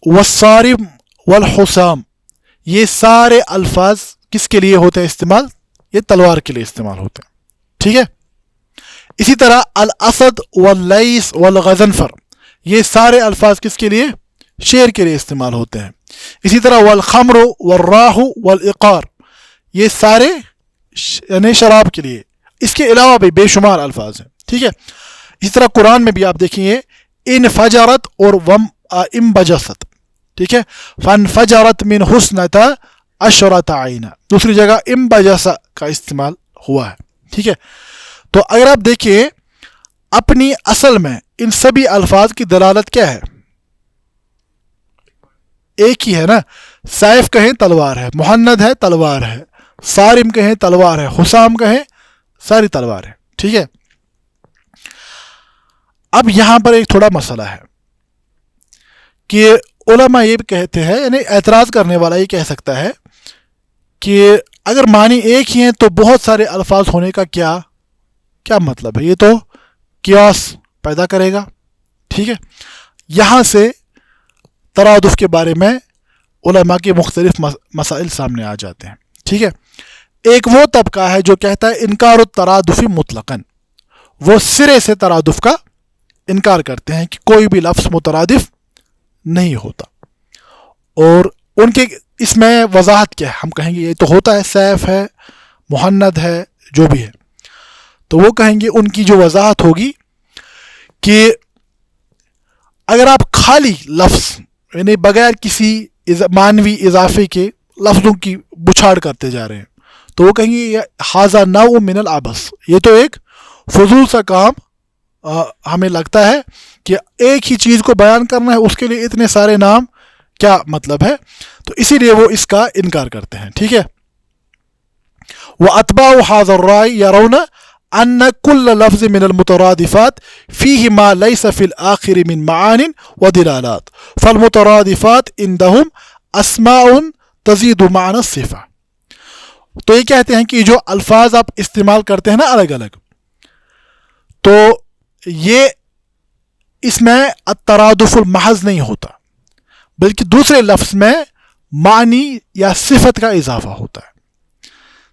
والصارم والحسام، یہ سارے الفاظ کس کے لیے ہوتے ہیں استعمال؟ یہ تلوار کے لیے استعمال ہوتے ہیں. ٹھیک ہے؟ اسی طرح الاسد واللیث والغضنفر، یہ سارے الفاظ کس کے لیے؟ شیر کے لیے استعمال ہوتے ہیں. اسی طرح والخمر والراح والعقار، یہ سارے یعنی شراب کے لیے. اس کے علاوہ بھی بے شمار الفاظ ہیں. ٹھیک ہے؟ اسی طرح قرآن میں بھی آپ دیکھیں گے انفجرت اور انبجست. ٹھیک ہے؟ فانفجرت من حسنتا عشرۃ عینا، دوسری جگہ انبجس کا استعمال ہوا ہے. ٹھیک ہے؟ تو اگر آپ دیکھیں اپنی اصل میں ان سبھی الفاظ کی دلالت کیا ہے؟ ایک ہی ہے نا. سیف کہیں تلوار ہے، محند ہے تلوار ہے، صارم کہیں تلوار ہے، حسام کہیں ساری تلوار ہے. ٹھیک ہے؟ اب یہاں پر ایک تھوڑا مسئلہ ہے کہ علماء یہ بھی کہتے ہیں، یعنی اعتراض کرنے والا یہ کہہ سکتا ہے کہ اگر معنی ایک ہی ہیں تو بہت سارے الفاظ ہونے کا کیا مطلب ہے؟ یہ تو قیاس پیدا کرے گا. ٹھیک ہے؟ یہاں سے ترادف کے بارے میں علماء کے مختلف مسائل سامنے آ جاتے ہیں. ٹھیک ہے؟ ایک وہ طبقہ ہے جو کہتا ہے انکار الترادف مطلقاً، وہ سرے سے ترادف کا انکار کرتے ہیں کہ کوئی بھی لفظ مترادف نہیں ہوتا. اور ان کے اس میں وضاحت کیا ہے؟ ہم کہیں گے یہ تو ہوتا ہے، سیف ہے، محند ہے، جو بھی ہے. تو وہ کہیں گے ان کی جو وضاحت ہوگی کہ اگر آپ خالی لفظ یعنی بغیر کسی معنوی اضافے کے لفظوں کی بچھاڑ کرتے جا رہے ہیں تو وہ کہیں گے حاذا نوع من العبث، یہ تو ایک فضول سا کام ہمیں لگتا ہے کہ ایک ہی چیز کو بیان کرنا ہے، اس کے لیے اتنے سارے نام، کیا مطلب ہے؟ تو اسی لیے وہ اس کا انکار کرتے ہیں. ٹھیک ہے. وَأَتْبَاعُ هَذَا الرَّأْيِ يَرَوْنَ أَنَّ كُلَّ لَفْظٍ مِنَ الْمُتَرَادِفَاتِ فِيهِ مَا لَيْسَ فِي الْآخِرِ مِنْ مَعَانٍ وَدِلَالَاتٍ فَالْمُتَرَادِفَاتِ عِنْدَهُمْ أَسْمَاءٌ تَزِيدُ مَعْنَى الصِّفَةِ. تو یہ کہتے ہیں کہ جو الفاظ آپ استعمال کرتے ہیں نا الگ الگ، تو یہ اس میں الترادف المحض نہیں ہوتا، بلکہ دوسرے لفظ میں معنی یا صفت کا اضافہ ہوتا ہے.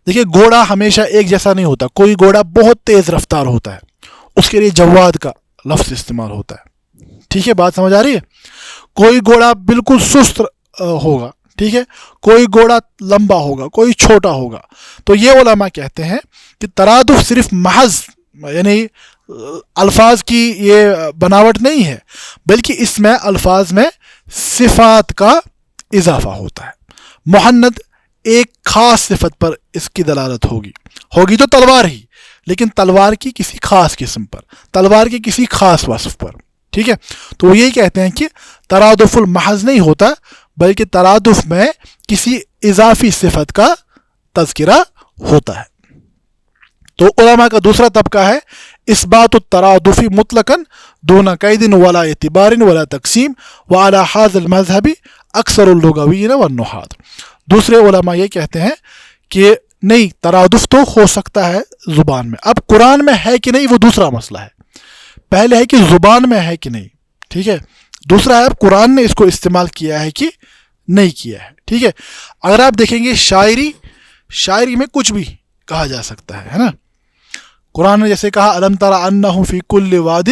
دیکھیے گھوڑا ہمیشہ ایک جیسا نہیں ہوتا، کوئی گھوڑا بہت تیز رفتار ہوتا ہے، اس کے لیے جواد کا لفظ استعمال ہوتا ہے. ٹھیک ہے، بات سمجھ آ رہی ہے؟ کوئی گھوڑا بالکل سست ہوگا، ٹھیک ہے، کوئی گھوڑا لمبا ہوگا، کوئی چھوٹا ہوگا. تو یہ علماء کہتے ہیں کہ ترادف صرف محض یعنی الفاظ کی یہ بناوٹ نہیں ہے، بلکہ اس میں الفاظ میں صفات کا اضافہ ہوتا ہے. محنت ایک خاص صفت پر اس کی دلالت ہوگی تو تلوار ہی، لیکن تلوار کی کسی خاص قسم پر، تلوار کے کسی خاص وصف پر. ٹھیک ہے. تو وہ یہی کہتے ہیں کہ ترادف المحض نہیں ہوتا، بلکہ ترادف میں کسی اضافی صفت کا تذکرہ ہوتا ہے. تو علماء کا دوسرا طبقہ ہے اثبات الترادف مطلقاً دون قید ولا اعتبار ولا تقسیم وعلى هذا المذهب اکثر اللغویین والنحات. دوسرے علماء یہ کہتے ہیں کہ نہیں، ترادف تو ہو سکتا ہے زبان میں. اب قرآن میں ہے کہ نہیں وہ دوسرا مسئلہ ہے. پہلے ہے کہ زبان میں ہے کہ نہیں، ٹھیک ہے. دوسرا ہے اب قرآن نے اس کو استعمال کیا ہے کہ نہیں کیا ہے. ٹھیک ہے. اگر آپ دیکھیں گے شاعری میں کچھ بھی کہا جا سکتا ہے نا. قرآن نے جیسے کہا الم تر انہ فی کل واد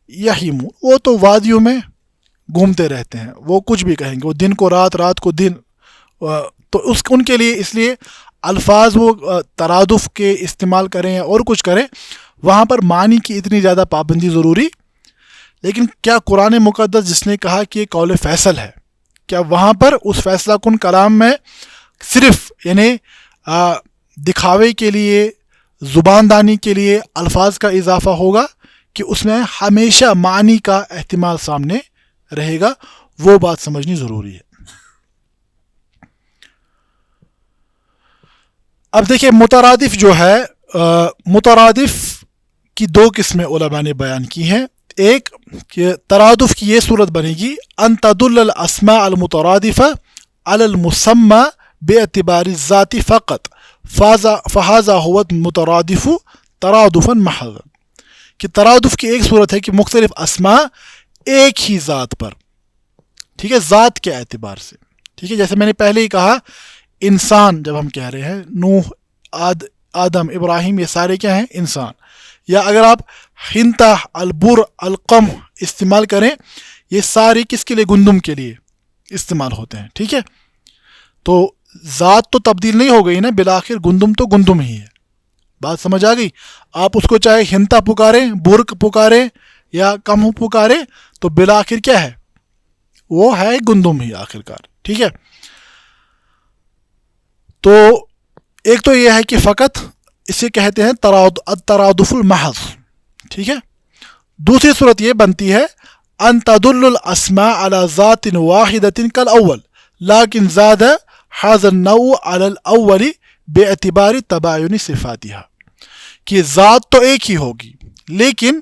یہیمون، وہ تو وادیوں میں گھومتے رہتے ہیں، وہ کچھ بھی کہیں گے، وہ دن کو رات، رات کو دن. تو ان کے لیے اس لیے الفاظ وہ ترادف کے استعمال کریں اور کچھ کریں، وہاں پر معنی کی اتنی زیادہ پابندی ضروری. لیکن کیا قرآن مقدس جس نے کہا کہ یہ قول فیصل ہے، کیا وہاں پر اس فیصلہ کن کلام میں صرف یعنی دکھاوے کے لیے، زبان دانی کے لیے الفاظ کا اضافہ ہوگا کہ اس میں ہمیشہ معنی کا احتمال سامنے رہے گا؟ وہ بات سمجھنی ضروری ہے. اب دیکھیں مترادف جو ہے، مترادف کی دو قسمیں علماء نے بیان کی ہیں. ایک کہ ترادف کی یہ صورت بنے گی ان تدل الاسماء المترادفہ علی المسمى باعتبار الذات فقط فهذا هو المترادف ترادفا محضا. کہ ترادف کی ایک صورت ہے کہ مختلف اسماء ایک ہی ذات پر، ٹھیک ہے، ذات کے اعتبار سے. ٹھیک ہے. جیسے میں نے پہلے ہی کہا انسان جب ہم کہہ رہے ہیں، نوح، آدم، ابراہیم، یہ سارے کیا ہیں؟ انسان. یا اگر آپ ہنتا، البر، القم استعمال کریں، یہ سارے کس کے لیے؟ گندم کے لیے استعمال ہوتے ہیں. ٹھیک ہے. تو ذات تو تبدیل نہیں ہو گئی نا، بالآخر گندم تو گندم ہی ہے. بات سمجھ آ گئی؟ آپ اس کو چاہے ہنتا پکاریں، برق پکاریں یا کم پکاریں، تو بالآخر کیا ہے؟ وہ ہے گندم ہی آخرکار. ٹھیک ہے. تو ایک تو یہ ہے کہ فقط اسے کہتے ہیں الترادف المحض. ٹھیک ہے. دوسری صورت یہ بنتی ہے ان تدل الاسماء على ذات واحدۃ کالاول لیکن زاد هذا النوع على الاول باعتبار تباین صفاتها. کہ ذات تو ایک ہی ہوگی لیکن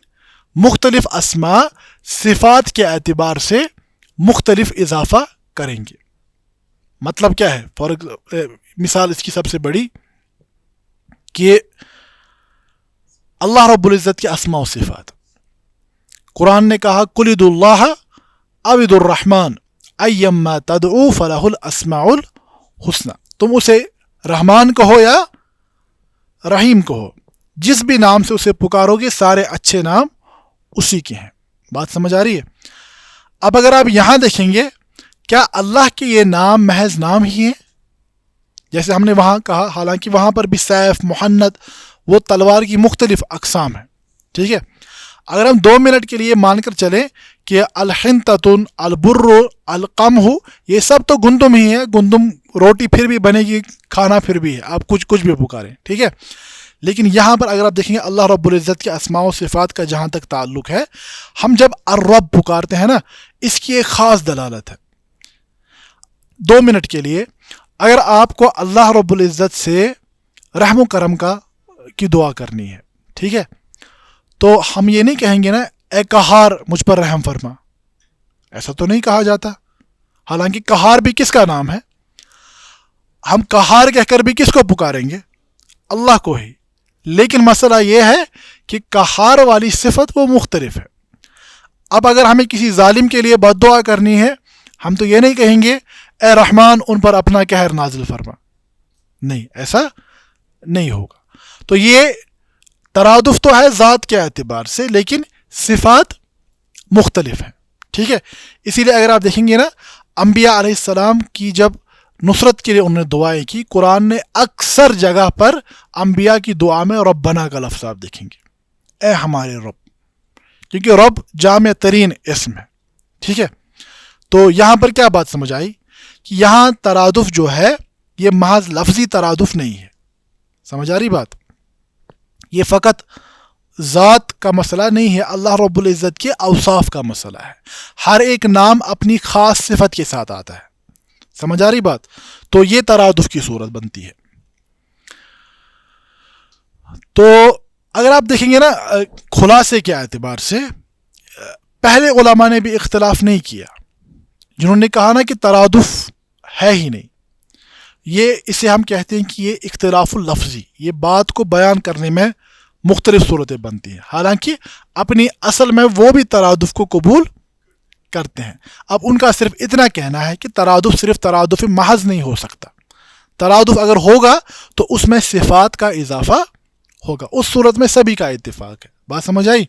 مختلف اسماء صفات کے اعتبار سے مختلف اضافہ کریں گے. مطلب کیا ہے؟ مثال اس کی سب سے بڑی کہ اللہ رب العزت کے اسماء و صفات، قرآن نے کہا قل ادعوا اللہ او ادعوا الرحمن ایما تدعوا فلہ الاسماء الحسنی. تم اسے رحمان کہو یا رحیم کہو، جس بھی نام سے اسے پکارو گے سارے اچھے نام اسی کے ہیں. بات سمجھ آ رہی ہے؟ اب اگر آپ یہاں دیکھیں گے، کیا اللہ کے یہ نام محض نام ہی ہیں؟ جیسے ہم نے وہاں کہا، حالانکہ وہاں پر بھی سیف، محنت، وہ تلوار کی مختلف اقسام ہیں. ٹھیک ہے. اگر ہم 2 منٹ کے لیے مان کر چلیں کہ الحنتتن البر القمح یہ سب تو گندم ہی ہے، گندم روٹی پھر بھی بنے گی، کھانا پھر بھی ہے، آپ کچھ بھی پکاریں، ٹھیک ہے. لیکن یہاں پر اگر آپ دیکھیں گے اللہ رب العزت کے اسماء و صفات کا جہاں تک تعلق ہے، ہم جب الرب پکارتے ہیں نا، اس کی ایک خاص دلالت ہے. 2 منٹ کے لیے اگر آپ کو اللہ رب العزت سے رحم و کرم کی دعا کرنی ہے، ٹھیک ہے، تو ہم یہ نہیں کہیں گے نا اے قہار مجھ پر رحم فرما، ایسا تو نہیں کہا جاتا. حالانکہ قہار بھی کس کا نام ہے، ہم قہار کہہ کر بھی کس کو پکاریں گے؟ اللہ کو ہی. لیکن مسئلہ یہ ہے کہ قہار والی صفت وہ مختلف ہے. اب اگر ہمیں کسی ظالم کے لیے بد دعا کرنی ہے، ہم تو یہ نہیں کہیں گے اے رحمان ان پر اپنا قہر نازل فرما، نہیں، ایسا نہیں ہوگا. تو یہ ترادف تو ہے ذات کے اعتبار سے، لیکن صفات مختلف ہیں، ٹھیک ہے. اسی لیے اگر آپ دیکھیں گے نا، انبیاء علیہ السلام کی جب نصرت کے لیے انہوں نے دعائیں کی، قرآن نے اکثر جگہ پر انبیاء کی دعا میں ربنا کا لفظ آپ دیکھیں گے، اے ہمارے رب، کیونکہ رب جامع ترین اسم ہے، ٹھیک ہے. تو یہاں پر کیا بات سمجھ آئی کہ یہاں ترادف جو ہے یہ محض لفظی ترادف نہیں ہے. سمجھ آ رہی بات؟ یہ فقط ذات کا مسئلہ نہیں ہے، اللہ رب العزت کے اوصاف کا مسئلہ ہے. ہر ایک نام اپنی خاص صفت کے ساتھ آتا ہے. سمجھ آ رہی بات؟ تو یہ ترادف کی صورت بنتی ہے. تو اگر آپ دیکھیں گے نا خلاصے کے اعتبار سے، پہلے علماء نے بھی اختلاف نہیں کیا، جنہوں نے کہا نا کہ ترادف ہے ہی نہیں. یہ اسے ہم کہتے ہیں کہ یہ اختلاف اللفظی، یہ بات کو بیان کرنے میں مختلف صورتیں بنتی ہیں، حالانکہ اپنی اصل میں وہ بھی ترادف کو قبول کرتے ہیں. اب ان کا صرف اتنا کہنا ہے کہ ترادف صرف ترادف محض نہیں ہو سکتا. ترادف اگر ہوگا تو اس میں صفات کا اضافہ ہوگا، اس صورت میں سبھی کا اتفاق ہے. بات سمجھ آئی؟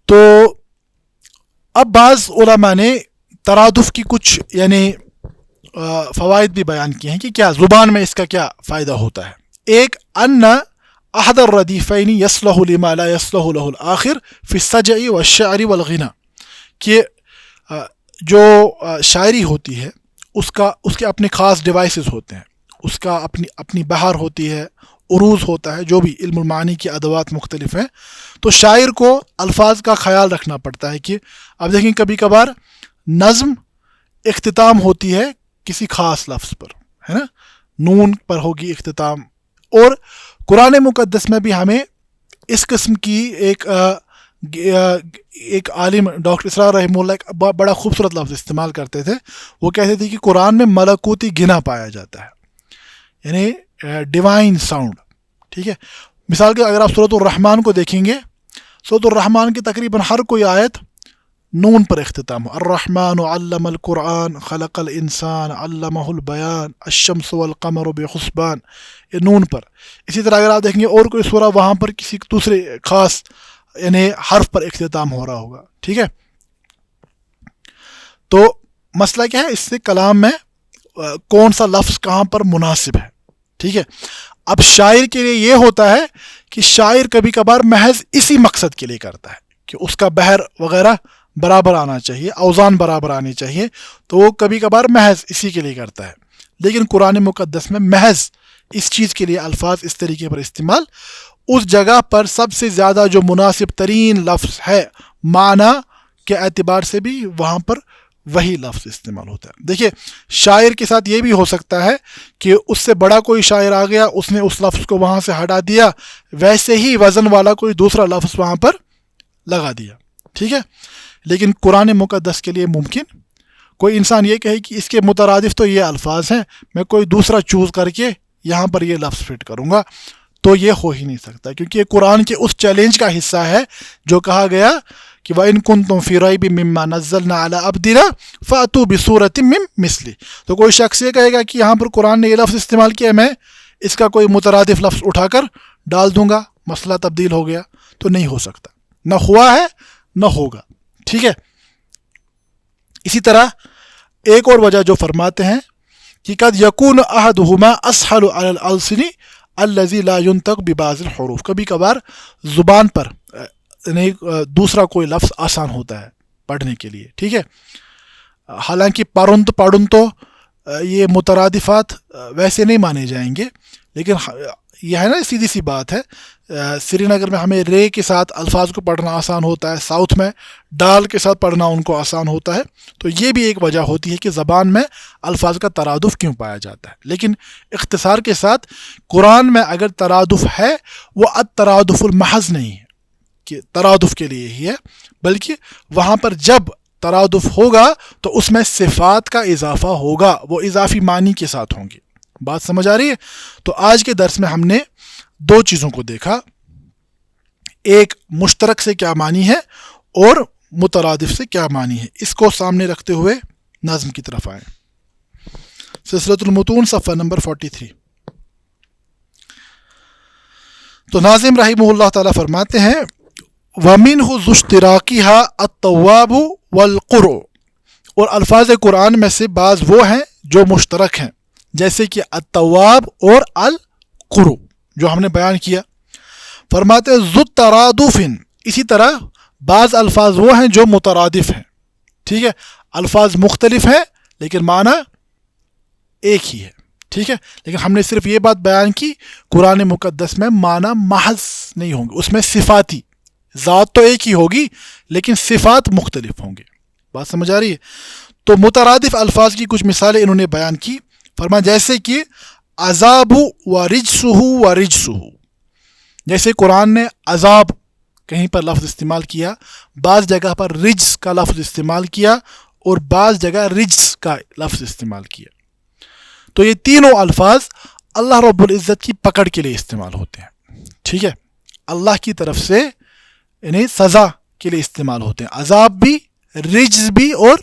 تو اب بعض علماء نے ترادف کی کچھ فوائد بھی بیان کیے ہیں کہ کیا زبان میں اس کا کیا فائدہ ہوتا ہے. ایک ان احد الردیفین یصلح لما لا یصلح له الآخر فی السجع والشعر والغنا، کہ جو شاعری ہوتی ہے اس کے اپنے خاص ڈیوائسز ہوتے ہیں، اس کا اپنی بہار ہوتی ہے، عروض ہوتا ہے، جو بھی علم المعانی کی ادوات مختلف ہیں. تو شاعر کو الفاظ کا خیال رکھنا پڑتا ہے کہ اب دیکھیں کبھی کبھار نظم اختتام ہوتی ہے کسی خاص لفظ پر، ہے نا، نون پر ہوگی اختتام. اور قرآن مقدس میں بھی ہمیں اس قسم کی ایک عالم ڈاکٹر اسرار رحمہ اللہ ایک بڑا خوبصورت لفظ استعمال کرتے تھے. وہ کہتے تھے کہ قرآن میں ملکوتی گنا پایا جاتا ہے، یعنی ڈیوائن ساؤنڈ، ٹھیک ہے. مثال کے اگر آپ سورۃ الرحمن کو دیکھیں گے، سورۃ الرحمن کی تقریباً ہر کوئی آیت نون پر اختتام ہو. الرحمن علم القرآن خلق الانسان علمہ البیان الشمس والقمر بحسبان، یہ نون پر. اسی طرح اگر آپ دیکھیں گے اور کوئی سورہ، وہاں پر کسی دوسرے خاص حرف پر اختتام ہو رہا ہوگا، ٹھیک ہے. تو مسئلہ کیا ہے، اس سے کلام میں کون سا لفظ کہاں پر مناسب ہے، ٹھیک ہے. اب شاعر کے لیے یہ ہوتا ہے کہ شاعر کبھی کبھار محض اسی مقصد کے لیے کرتا ہے کہ اس کا بحر وغیرہ برابر آنا چاہیے، اوزان برابر آنی چاہیے، تو وہ کبھی کبھار محض اسی کے لیے کرتا ہے. لیکن قرآن مقدس میں محض اس چیز کے لیے الفاظ اس طریقے پر استعمال، اس جگہ پر سب سے زیادہ جو مناسب ترین لفظ ہے معنی کے اعتبار سے بھی وہاں پر وہی لفظ استعمال ہوتا ہے. دیکھیے شاعر کے ساتھ یہ بھی ہو سکتا ہے کہ اس سے بڑا کوئی شاعر آ گیا، اس نے اس لفظ کو وہاں سے ہٹا دیا، ویسے ہی وزن والا کوئی دوسرا لفظ وہاں پر لگا دیا، ٹھیک ہے. لیکن قرآن مقدس کے لیے ممکن کوئی انسان یہ کہے کہ اس کے مترادف تو یہ الفاظ ہیں، میں کوئی دوسرا چوز کر کے یہاں پر یہ لفظ فٹ کروں گا، تو یہ ہو ہی نہیں سکتا، کیونکہ یہ قرآن کے اس چیلنج کا حصہ ہے جو کہا گیا کہ وَإِن كُنتُمْ فِي رَيْبٍ مِّمَّا نَزَّلْنَا عَلَىٰ عَبْدِنَا فَأْتُوا بِسُورَةٍ مِّن مِّثْلِهِ. تو کوئی شخص یہ کہے گا کہ یہاں پر قرآن نے یہ لفظ استعمال کیا، میں اس کا کوئی مترادف لفظ اٹھا کر ڈال دوں گا، مسئلہ تبدیل ہو گیا، تو نہیں ہو سکتا، نہ ہوا ہے نہ ہوگا، ٹھیک ہے. اسی طرح ایک اور وجہ جو فرماتے ہیں کہ قد یکون احدہما اسہل علی الالسن الذی لا ينطق ببعض الحروف، کبھی کبھار زبان پر دوسرا کوئی لفظ آسان ہوتا ہے پڑھنے کے لیے، ٹھیک ہے. حالانکہ پڑھن تو یہ مترادفات ویسے نہیں مانے جائیں گے، لیکن یہ ہے نا سیدھی سی بات ہے. سری نگر میں ہمیں رے کے ساتھ الفاظ کو پڑھنا آسان ہوتا ہے، ساؤتھ میں ڈال کے ساتھ پڑھنا ان کو آسان ہوتا ہے. تو یہ بھی ایک وجہ ہوتی ہے کہ زبان میں الفاظ کا ترادف کیوں پایا جاتا ہے. لیکن اختصار کے ساتھ قرآن میں اگر ترادف ہے وہ الترادف المحض نہیں ہے کہ ترادف کے لیے ہی ہے، بلکہ وہاں پر جب ترادف ہوگا تو اس میں صفات کا اضافہ ہوگا، وہ اضافی معنی کے ساتھ ہوں گے. بات سمجھ آ رہی ہے؟ تو آج کے درس میں ہم نے دو چیزوں کو دیکھا، ایک مشترک سے کیا معنی ہے اور مترادف سے کیا معنی ہے. اس کو سامنے رکھتے ہوئے نظم کی طرف آئیں. سلسلۃ المتون صفحہ نمبر 43. تو ناظم رحمہ اللہ تعالیٰ فرماتے ہیں وَمِنْهُ ذُو اشْتِرَاكِهَا التَّوَّابُ وَالْقُرُّ، اور الفاظ قرآن میں سے بعض وہ ہیں جو مشترک ہیں، جیسے کہ التواب اور القرو جو ہم نے بیان کیا. فرماتے ہیں ذو ترادف، اسی طرح بعض الفاظ وہ ہیں جو مترادف ہیں، ٹھیک ہے. الفاظ مختلف ہیں لیکن معنی ایک ہی ہے، ٹھیک ہے. لیکن ہم نے صرف یہ بات بیان کی قرآن مقدس میں معنی محض نہیں ہوں گے، اس میں صفاتی ذات تو ایک ہی ہوگی لیکن صفات مختلف ہوں گے. بات سمجھ آ رہی ہے؟ تو مترادف الفاظ کی کچھ مثالیں انہوں نے بیان کی. فرمایا جیسے کہ عذاب و رجسہ، جیسے قرآن نے عذاب کہیں پر لفظ استعمال کیا، بعض جگہ پر رجس کا لفظ استعمال کیا اور بعض جگہ رجس کا لفظ استعمال کیا. تو یہ تینوں الفاظ اللہ رب العزت کی پکڑ کے لیے استعمال ہوتے ہیں، ٹھیک ہے. اللہ کی طرف سے یعنی سزا کے لیے استعمال ہوتے ہیں، عذاب بھی، رجز بھی اور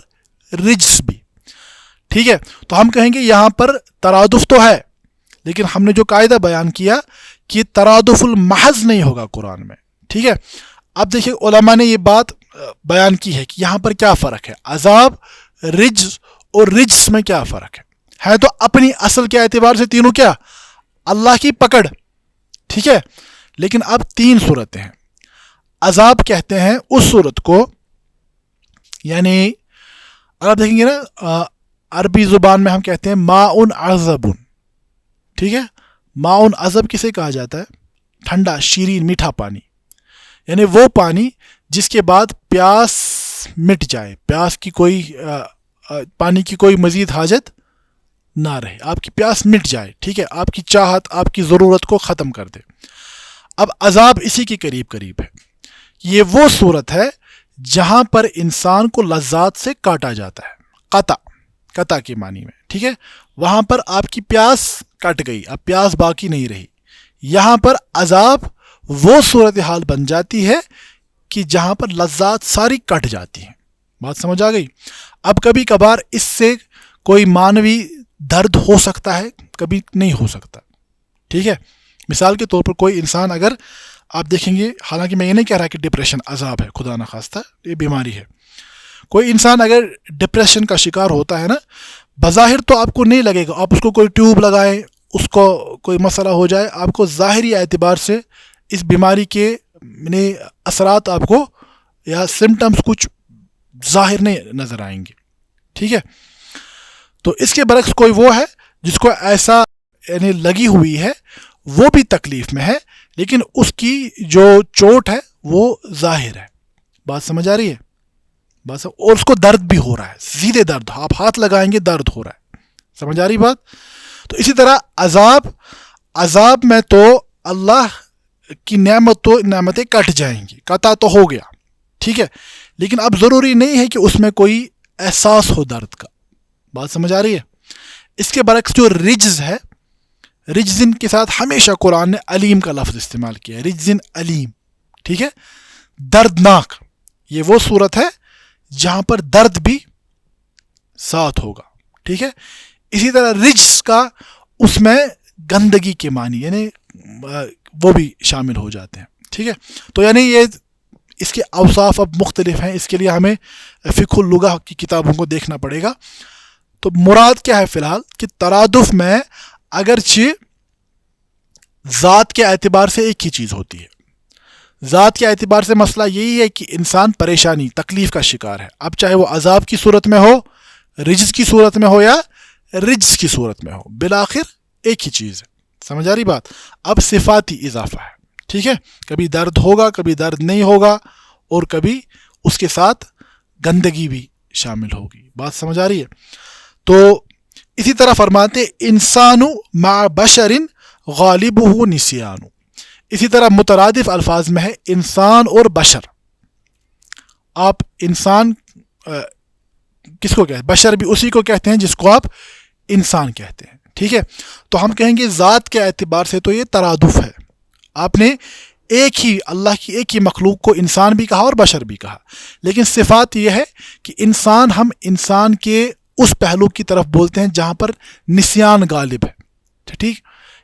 رجس بھی، ٹھیک ہے. تو ہم کہیں گے یہاں پر ترادف تو ہے، لیکن ہم نے جو قاعدہ بیان کیا کہ ترادف المحض نہیں ہوگا قرآن میں، ٹھیک ہے. اب دیکھیں علماء نے یہ بات بیان کی ہے کہ یہاں پر کیا فرق ہے، عذاب، رجز اور رجس میں کیا فرق ہے تو اپنی اصل کے اعتبار سے تینوں کیا اللہ کی پکڑ، ٹھیک ہے. لیکن اب تین صورتیں ہیں. عذاب کہتے ہیں اس صورت کو، یعنی اگر آپ دیکھیں گے نا عربی زبان میں ہم کہتے ہیں ماء عذب، ٹھیک ہے. ماء عذب کسے کہا جاتا ہے؟ ٹھنڈا شیرین میٹھا پانی، یعنی وہ پانی جس کے بعد پیاس مٹ جائے، پیاس کی کوئی پانی کی کوئی مزید حاجت نہ رہے، آپ کی پیاس مٹ جائے، ٹھیک ہے، آپ کی چاہت، آپ کی ضرورت کو ختم کر دے. اب عذاب اسی کے قریب قریب ہے. یہ وہ صورت ہے جہاں پر انسان کو لذات سے کاٹا جاتا ہے، قطع کے معنی میں، ٹھیک ہے. وہاں پر آپ کی پیاس کٹ گئی، اب پیاس باقی نہیں رہی. یہاں پر عذاب وہ صورتحال بن جاتی ہے کہ جہاں پر لذات ساری کٹ جاتی ہیں. بات سمجھ آ گئی؟ اب کبھی کبھار اس سے کوئی معنوی درد ہو سکتا ہے، کبھی نہیں ہو سکتا، ٹھیک ہے. مثال کے طور پر کوئی انسان اگر آپ دیکھیں گے، حالانکہ میں یہ نہیں کہہ رہا کہ ڈپریشن عذاب ہے، خدا نخواستہ یہ بیماری ہے. کوئی انسان اگر ڈپریشن کا شکار ہوتا ہے نا، بظاہر تو آپ کو نہیں لگے گا، آپ اس کو کوئی ٹیوب لگائیں، اس کو کوئی مسئلہ ہو جائے، آپ کو ظاہری اعتبار سے اس بیماری کے یعنی اثرات آپ کو یا سمٹمز کچھ ظاہر نہیں نظر آئیں گے، ٹھیک ہے. تو اس کے برعکس کوئی وہ ہے جس کو ایسا یعنی لگی ہوئی ہے، وہ بھی تکلیف میں ہے، لیکن اس کی جو چوٹ ہے وہ ظاہر ہے. بات سمجھ آ رہی ہے؟ بس، اور اس کو درد بھی ہو رہا ہے، سیدھے درد، آپ ہاتھ لگائیں گے درد ہو رہا ہے. سمجھ آ رہی بات؟ تو اسی طرح عذاب میں تو اللہ کی نعمتیں کٹ جائیں گی، قطع تو ہو گیا، ٹھیک ہے. لیکن اب ضروری نہیں ہے کہ اس میں کوئی احساس ہو درد کا. بات سمجھ آ رہی ہے؟ اس کے برعکس جو رجز ہے، رجزن کے ساتھ ہمیشہ قرآن نے علیم کا لفظ استعمال کیا ہے، رجزن علیم، ٹھیک ہے، دردناک. یہ وہ صورت ہے جہاں پر درد بھی ساتھ ہوگا، ٹھیک ہے. اسی طرح رجس کا اس میں گندگی کے معنی یعنی وہ بھی شامل ہو جاتے ہیں، ٹھیک ہے. تو یعنی یہ اس کے اوصاف اب مختلف ہیں، اس کے لیے ہمیں فقہ اللغہ کی کتابوں کو دیکھنا پڑے گا. تو مراد کیا ہے فی الحال کہ ترادف میں اگرچہ ذات کے اعتبار سے ایک ہی چیز ہوتی ہے. ذات کے اعتبار سے مسئلہ یہی ہے کہ انسان پریشانی تکلیف کا شکار ہے، اب چاہے وہ عذاب کی صورت میں ہو، رجز کی صورت میں ہو یا رجز کی صورت میں ہو، بالآخر ایک ہی چیز ہے. سمجھ آ رہی بات؟ اب صفاتی اضافہ ہے، ٹھیک ہے، کبھی درد ہوگا، کبھی درد نہیں ہوگا، اور کبھی اس کے ساتھ گندگی بھی شامل ہوگی. بات سمجھ آ رہی ہے؟ تو اسی طرح فرماتے انسان مع بشر غالبہ نسیان. اسی طرح مترادف الفاظ میں ہے انسان اور بشر. آپ انسان کس کو کہتے ہیں؟ بشر بھی اسی کو کہتے ہیں جس کو آپ انسان کہتے ہیں، ٹھیک ہے. تو ہم کہیں گے ذات کے اعتبار سے تو یہ ترادف ہے. آپ نے ایک ہی اللہ کی ایک ہی مخلوق کو انسان بھی کہا اور بشر بھی کہا، لیکن صفات یہ ہے کہ انسان ہم انسان کے اس پہلو کی طرف بولتے ہیں جہاں پر نسیان غالب ہے، ٹھیک.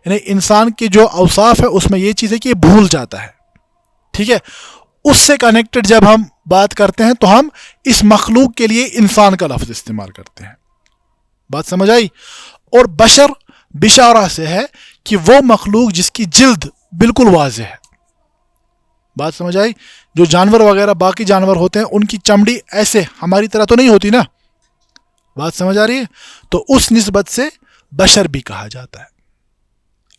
یعنی انسان کے جو اوصاف ہے اس میں یہ چیز ہے کہ یہ بھول جاتا ہے، ٹھیک ہے. اس سے کنیکٹڈ جب ہم بات کرتے ہیں تو ہم اس مخلوق کے لیے انسان کا لفظ استعمال کرتے ہیں. بات سمجھ آئی؟ اور بشر بشارہ سے ہے کہ وہ مخلوق جس کی جلد بالکل واضح ہے. بات سمجھ آئی؟ جو جانور وغیرہ باقی جانور ہوتے ہیں ان کی چمڑی ایسے ہماری طرح تو نہیں ہوتی نا. بات سمجھ آ رہی ہے؟ تو اس نسبت سے بشر بھی کہا جاتا ہے.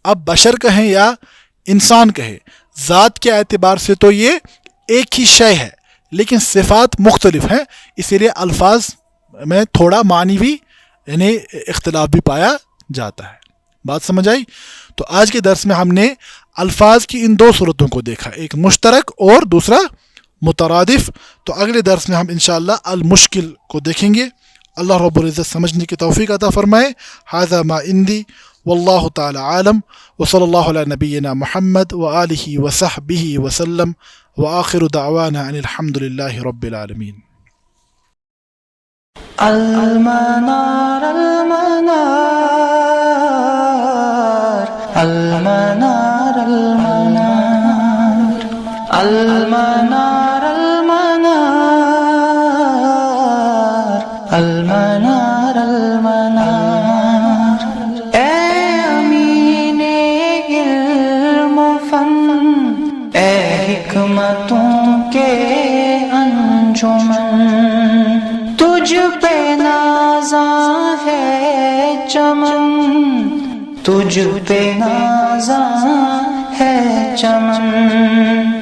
اب بشر کہیں یا انسان کہے، ذات کے اعتبار سے تو یہ ایک ہی شے ہے، لیکن صفات مختلف ہیں، اسی لیے الفاظ میں تھوڑا معنوی یعنی اختلاف بھی پایا جاتا ہے. بات سمجھ آئی؟ تو آج کے درس میں ہم نے الفاظ کی ان دو صورتوں کو دیکھا، ایک مشترک اور دوسرا مترادف. تو اگلے درس میں ہم انشاءاللہ المشکل کو دیکھیں گے. اللہ رب العزت سمجھنے کی توفیق عطا فرمائے. ھذا ما عندی واللہ تعالی عالم، وصلی اللہ علی نبینا محمد وآلہ وصحبہ وسلم، وآخر دعوانا ان الحمد للہ رب العالمین. المنار المنار المنار المنار المنار المنار المنار. اے امین علم و فن، اے حکمتوں کے انجمن، تجھ پہ نازاں ہے چمن، تجھ پہ نازاں ہے چمن.